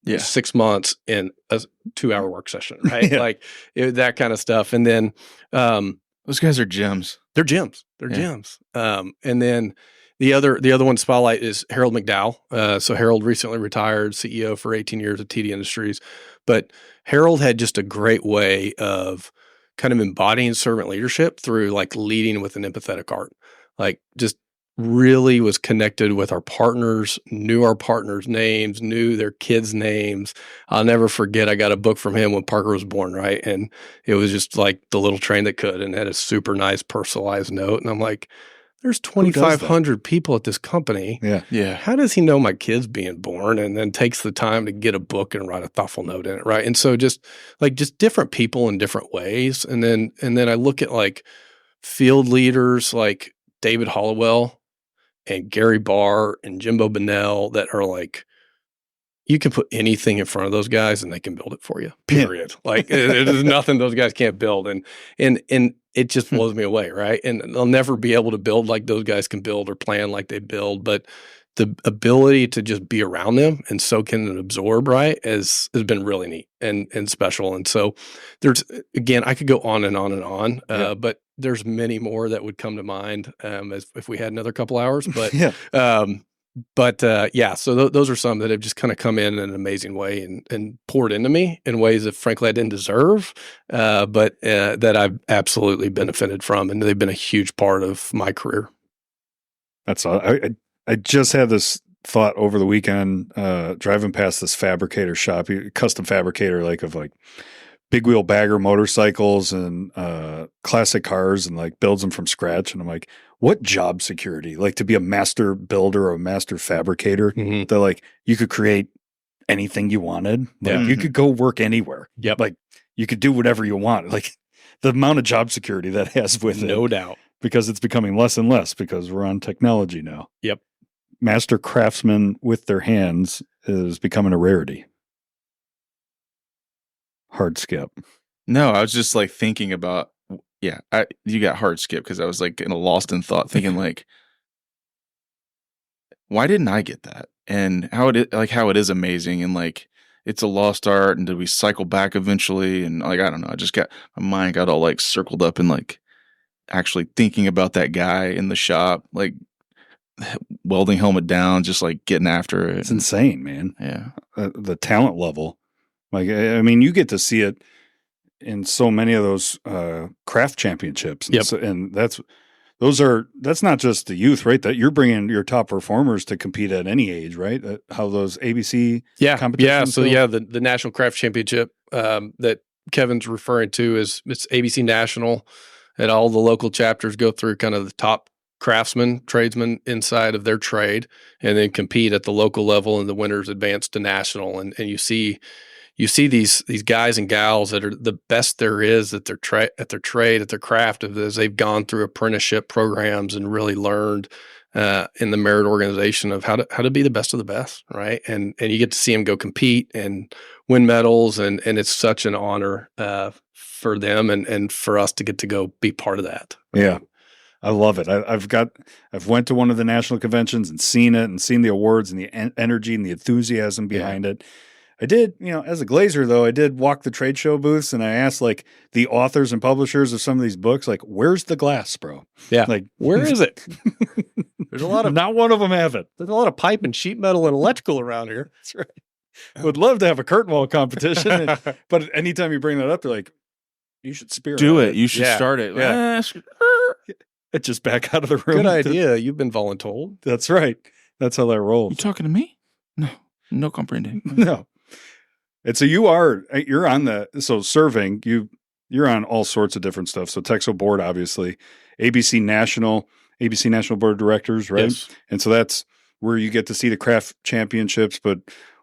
6 months in a 2-hour work session, right? Like that kind of stuff. And then those guys are gems. They're gems. They're gems. And then the other one to spotlight is Harold McDowell. So Harold recently retired, CEO for 18 years at TDIndustries. But Harold had just a great way of kind of embodying servant leadership through, like, leading with an empathetic heart. Like, just really was connected with our partners, knew our partners' names, knew their kids' names. I'll never forget, I got a book from him when Parker was born, right? And it was just like The Little Train That Could, and had a super nice personalized note. And I'm like, there's 2,500 people at this company. Yeah. Yeah. How does he know my kid's being born, and then takes the time to get a book and write a thoughtful note in it, right? And so just different people in different ways. And then I look at like field leaders like David Hollowell and Gary Barr and Jimbo Bennell that are like, you can put anything in front of those guys and they can build it for you, period. Like there's nothing those guys can't build. And it just blows me away, right? And they'll never be able to build like those guys can build or plan like they build. But the ability to just be around them and soak in and absorb, right, has been really neat and special. And so there's, again, I could go on and on and on, but there's many more that would come to mind as if we had another couple hours. But so those are some that have just kind of come in an amazing way and poured into me in ways that frankly I didn't deserve, but that I've absolutely benefited from, and they've been a huge part of my career. That's all. I just had this thought over the weekend, driving past this fabricator shop, custom fabricator, like big wheel bagger motorcycles and classic cars, and like builds them from scratch. And I'm like, what job security? Like to be a master builder or a master fabricator, that like you could create anything you wanted. Like you could go work anywhere. Yep. Like you could do whatever you want. Like the amount of job security that has with it. No doubt. Because it's becoming less and less because we're on technology now. Yep. Master craftsmen with their hands is becoming a rarity. Hard skip. No, I was just like thinking about, you got hard skip because I was like in a lost in thought thinking like, why didn't I get that? And how it is amazing. And like, it's a lost art. And did we cycle back eventually? And like, I don't know. My mind got all like circled up and like actually thinking about that guy in the shop, like welding helmet down, just like getting after it. It's insane, man. Yeah. The talent level. Like, I mean, you get to see it in so many of those craft championships. And, and that's not just the youth, right? That you're bringing your top performers to compete at any age, right? How those ABC competitions. Yeah. So the National Craft Championship that Kevin's referring to it's ABC National, and all the local chapters go through kind of the top craftsmen, tradesmen inside of their trade, and then compete at the local level, and the winners advance to national. And you see these guys and gals that are the best there is at their trade, at their craft, as they've gone through apprenticeship programs and really learned in the merit organization of how to be the best of the best, right? And you get to see them go compete and win medals, and it's such an honor for them and for us to get to go be part of that. Yeah. I love it. I've went to one of the national conventions and seen it and seen the awards and the energy and the enthusiasm behind it. I did, as a glazer though, I did walk the trade show booths, and I asked like the authors and publishers of some of these books, like, where's the glass, bro? Yeah. Like, where is it? There's a lot of, not one of them have it. There's a lot of pipe and sheet metal and electrical around here. That's right. Would love to have a curtain wall competition. But anytime you bring that up, they're like, you should spearhead it. You should start it. Yeah. It just back out of the room. Good idea. You've been voluntold. That's right. That's how that rolls. You talking to me? No comprehending. No. And so you're on serving, you're on all sorts of different stuff. So Texo Board, obviously, ABC National Board of Directors, right? Yes. And so that's where you get to see the craft championships. But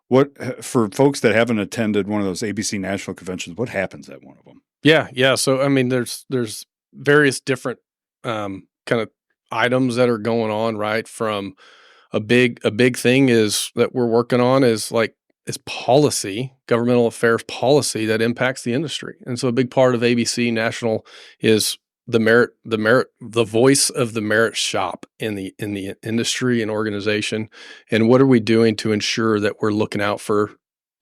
what, for folks that haven't attended one of those ABC National conventions, what happens at one of them? Yeah. So, I mean, there's various different kind of items that are going on, right? From a big thing is that we're working on is policy, governmental affairs policy that impacts the industry. And so a big part of ABC National is the voice of the merit shop in the industry and organization. And what are we doing to ensure that we're looking out for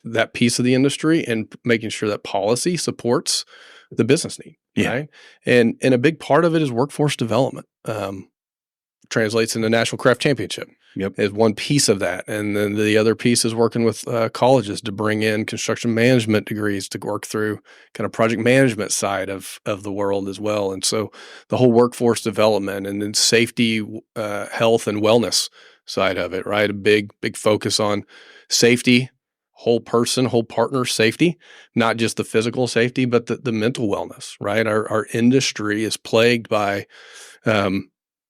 that piece of the industry and making sure that policy supports the business need. Yeah. Right. And a big part of it is workforce development. Translates into National Craft Championship. is one piece of that. And then the other piece is working with colleges to bring in construction management degrees to work through kind of project management side of the world as well. And so the whole workforce development and then safety, health and wellness side of it, right? A big focus on safety, whole person, whole partner safety, not just the physical safety, but the mental wellness, right? Our industry is plagued by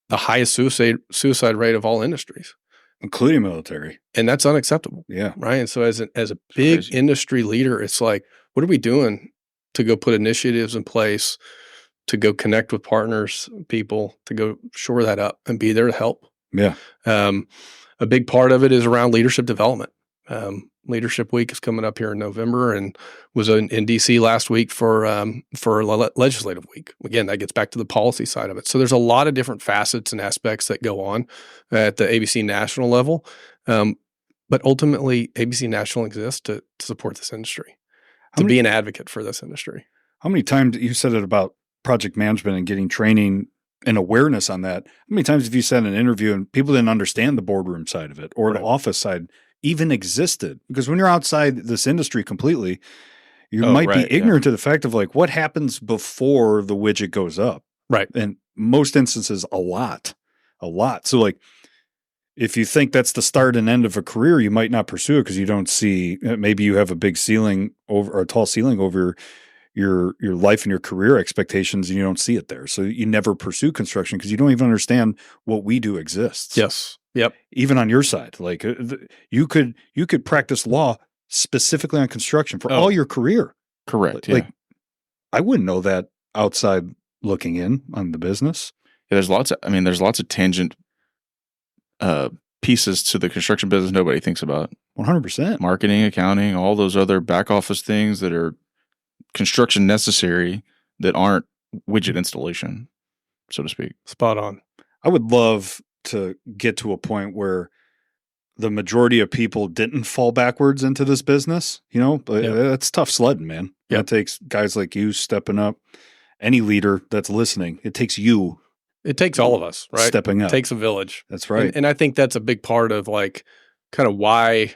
the highest suicide rate of all industries, including military, and that's unacceptable. Yeah, right. And so, as a big industry leader, it's like, what are we doing to go put initiatives in place, to go connect with partners, people, to go shore that up and be there to help? Yeah. A big part of it is around leadership development. Leadership Week is coming up here in November, and was in DC last week for Legislative Week. Again, that gets back to the policy side of it. So there's a lot of different facets and aspects that go on at the ABC national level. But ultimately, ABC National exists to support this industry, be an advocate for this industry. How many times you said it about project management and getting training and awareness on that? How many times have you said in an interview and people didn't understand the boardroom side of it or the office side even existed? Because when you're outside this industry completely, you might be ignorant to the fact of like what happens before the widget goes up. Right. And most instances, a lot. So like, if you think that's the start and end of a career, you might not pursue it because you don't see, maybe you have a big ceiling over, or a tall ceiling over your life and your career expectations, and you don't see it there. So you never pursue construction because you don't even understand what we do exists. Yes. Yep. Even on your side, like you could practice law specifically on construction for all your career. Correct. Like I wouldn't know that outside looking in on the business. Yeah, there's lots of tangent pieces to the construction business nobody thinks about. 100%. Marketing, accounting, all those other back office things that are construction necessary that aren't widget installation, so to speak. Spot on. I would love to get to a point where the majority of people didn't fall backwards into this business, but it's tough sledding, man. Yep. It takes guys like you stepping up. Any leader that's listening, it takes you. It takes all of us, right? Stepping up. It takes a village. That's right. And I think that's a big part of like kind of why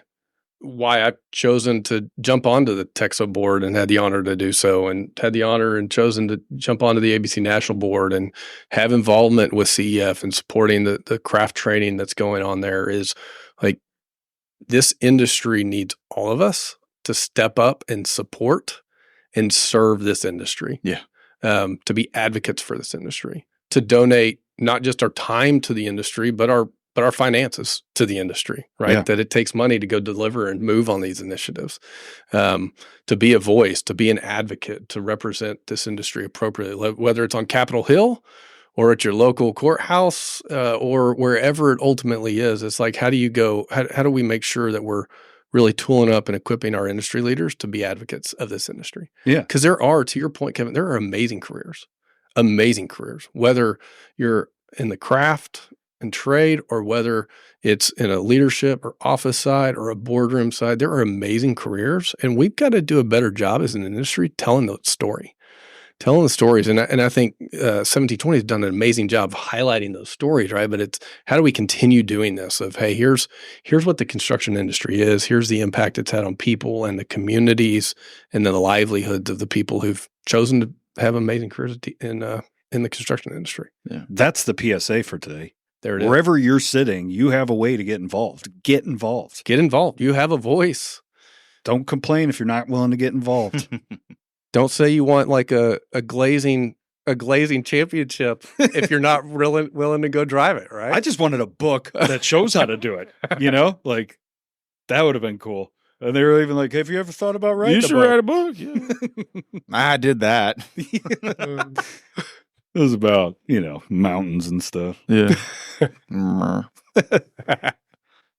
I've chosen to jump onto the TEXO board and had the honor to do so, and had the honor and chosen to jump onto the ABC National Board and have involvement with CEF and supporting the craft training that's going on there. Is like, this industry needs all of us to step up and support and serve this industry. Yeah. To be advocates for this industry, to donate not just our time to the industry, but our finances to the industry, right? Yeah. That it takes money to go deliver and move on these initiatives, to be a voice, to be an advocate, to represent this industry appropriately, whether it's on Capitol Hill or at your local courthouse or wherever it ultimately is. It's like, how do we make sure that we're really tooling up and equipping our industry leaders to be advocates of this industry? Yeah. Because there are, to your point, Kevin, there are amazing careers, whether you're in the craft and trade or whether it's in a leadership or office side or a boardroom side. There are amazing careers, and we've got to do a better job as an industry telling the stories. And I think 1720 has done an amazing job of highlighting those stories, right? But it's, how do we continue doing this of, hey, here's what the construction industry is. Here's the impact it's had on people and the communities and then the livelihoods of the people who've chosen to have amazing careers in the construction industry. Yeah. That's the PSA for today. There it is. Wherever you're sitting, you have a way to get involved. Get involved. Get involved. You have a voice. Don't complain if you're not willing to get involved. Don't say you want like a glazing championship if you're not willing to go drive it, right? I just wanted a book that shows how to do it. Like that would have been cool. And they were even like, "Have you ever thought about writing? You should write a book." Yeah. I did that. It was about mountains and stuff. Yeah.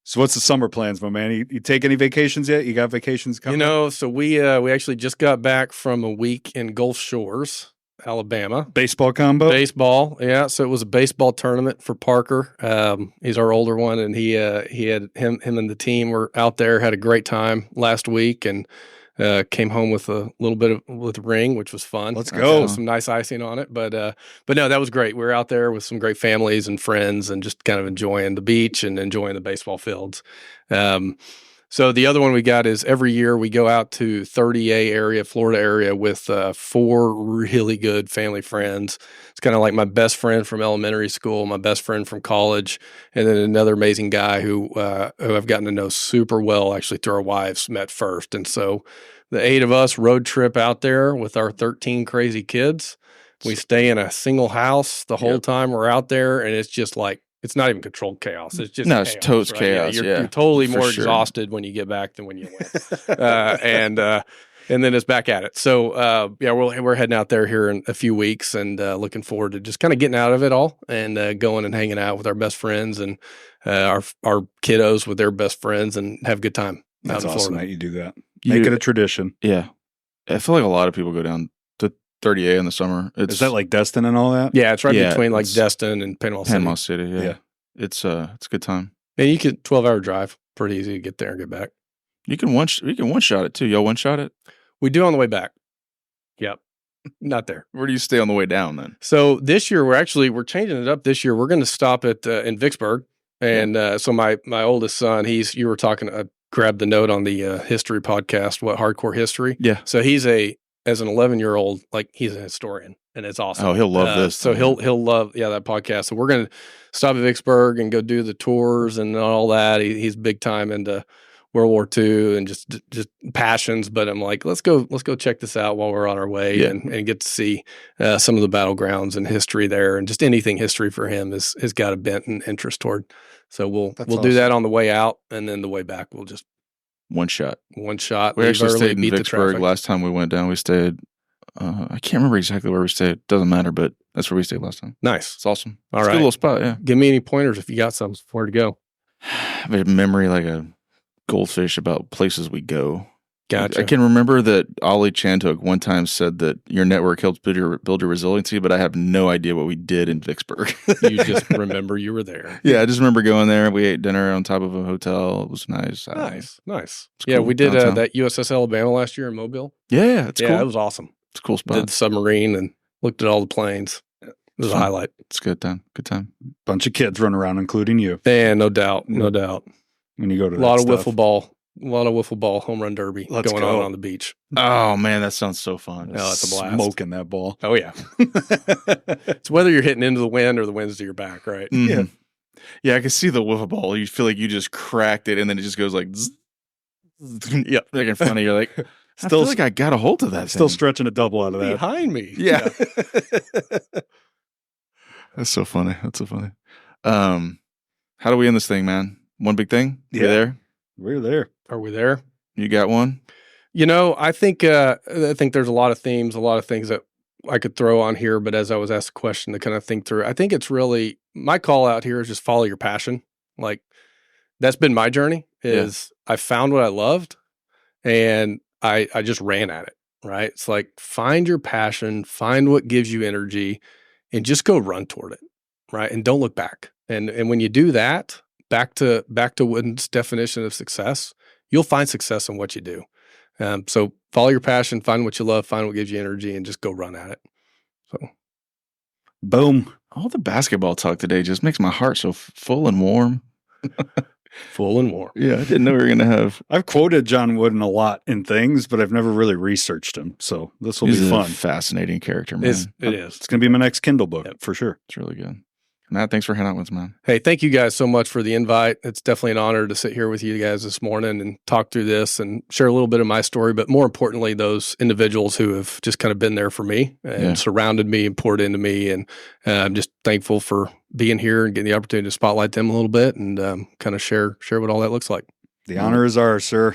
So what's the summer plans, my man? You take any vacations yet? You got vacations coming? So we actually just got back from a week in Gulf Shores, Alabama. Baseball combo? Baseball, yeah. So it was a baseball tournament for Parker. He's our older one, and he had him and the team were out there, had a great time last week, and Came home with a little bit with ring, which was fun. Let's go. Some nice icing on it, but no, that was great. We were out there with some great families and friends, and just kind of enjoying the beach and enjoying the baseball fields. So the other one we got is every year we go out to 30A area, Florida area, with 4 really good family friends. It's kind of like my best friend from elementary school, my best friend from college, and then another amazing guy who I've gotten to know super well, actually through our wives met first. And so the 8 of us road trip out there with our 13 crazy kids. We stay in a single house the whole time we're out there, and it's just like, it's not even controlled chaos. It's just chaos, it's totes right? chaos. You're totally more exhausted when you get back than when you went, and then it's back at it. So we're heading out there here in a few weeks, and looking forward to just kind of getting out of it all and going and hanging out with our best friends and our kiddos with their best friends and have a good time. That's awesome that you do that. Make it a tradition. Yeah, I feel like a lot of people go down to 30A in the summer. Is that like Destin and all that? Yeah, it's right between like Destin and Panama City. Yeah. It's a good time. And you can 12-hour drive, pretty easy to get there and get back. You can one shot it too. Y'all one shot it? We do on the way back. Yep. Not there. Where do you stay on the way down then? So this year we're changing it up this year. We're going to stop at in Vicksburg. And so my oldest son, you were talking, I grabbed the note on the history podcast, Hardcore History. Yeah. So as an 11-year-old, like he's an historian, and it's awesome. Oh, he'll love this. So he'll love that podcast. So we're going to stop at Vicksburg and go do the tours and all that. He's big time into World War II and just passions. But I'm like, let's go check this out while we're on our way and get to see some of the battlegrounds and history there, and just anything history for him has got a bent and interest toward. So we'll do that on the way out, and then the way back we'll just one shot. We actually stayed in Vicksburg last time we went down. We stayed. I can't remember exactly where we stayed. Doesn't matter, but that's where we stayed last time. Nice. It's awesome. All right. It's a good little spot, yeah. Give me any pointers if you got some before to go. I have a memory like a goldfish about places we go. Gotcha. I can remember that Ollie Chantok one time said that your network helps build your resiliency, but I have no idea what we did in Vicksburg. You just remember you were there. Yeah, I just remember going there. We ate dinner on top of a hotel. It was nice. Nice. Yeah, cool. We did that USS Alabama last year in Mobile. Yeah, it's cool. Yeah, it was awesome. It's a cool spot. Did the submarine and looked at all the planes. It was a highlight. It's a good time. Good time. Bunch of kids running around, including you. Yeah, no doubt. When you go to a lot of wiffle ball, home run derby going on the beach. Oh man, that sounds so fun. Oh, it's a blast. Smoking that ball. Oh yeah. It's whether you're hitting into the wind or the wind's to your back, right? Mm-hmm. Yeah, I can see the wiffle ball. You feel like you just cracked it, and then it just goes like, like in front of you. Like, I feel like I got a hold of that. Still stretching a double out of that behind me. Yeah. That's so funny. How do we end this thing, man? One big thing. Yeah. We're there. Are we there? You got one? I think there's a lot of themes, a lot of things that I could throw on here, but as I was asked a question to kind of think through, I think it's really my call out here is just follow your passion. Like that's been my journey is I found what I loved and I just ran at it, right? It's like find your passion, find what gives you energy and just go run toward it, right? And don't look back. And when you do that, back to Wooden's definition of success, you'll find success in what you do. So follow your passion, find what you love, find what gives you energy, and just go run at it. So, boom. All the basketball talk today just makes my heart so full and warm. Full and warm. Yeah, I didn't know we were going to have. I've quoted John Wooden a lot in things, but I've never really researched him. So this will be fun. He's a fascinating character, man. It is. It's going to be my next Kindle book for sure. It's really good. Matt, thanks for hanging out with us, man. Hey, thank you guys so much for the invite. It's definitely an honor to sit here with you guys this morning and talk through this and share a little bit of my story, but more importantly, those individuals who have just kind of been there for me and surrounded me and poured into me. And I'm just thankful for being here and getting the opportunity to spotlight them a little bit and kind of share what all that looks like. The honor is ours, sir.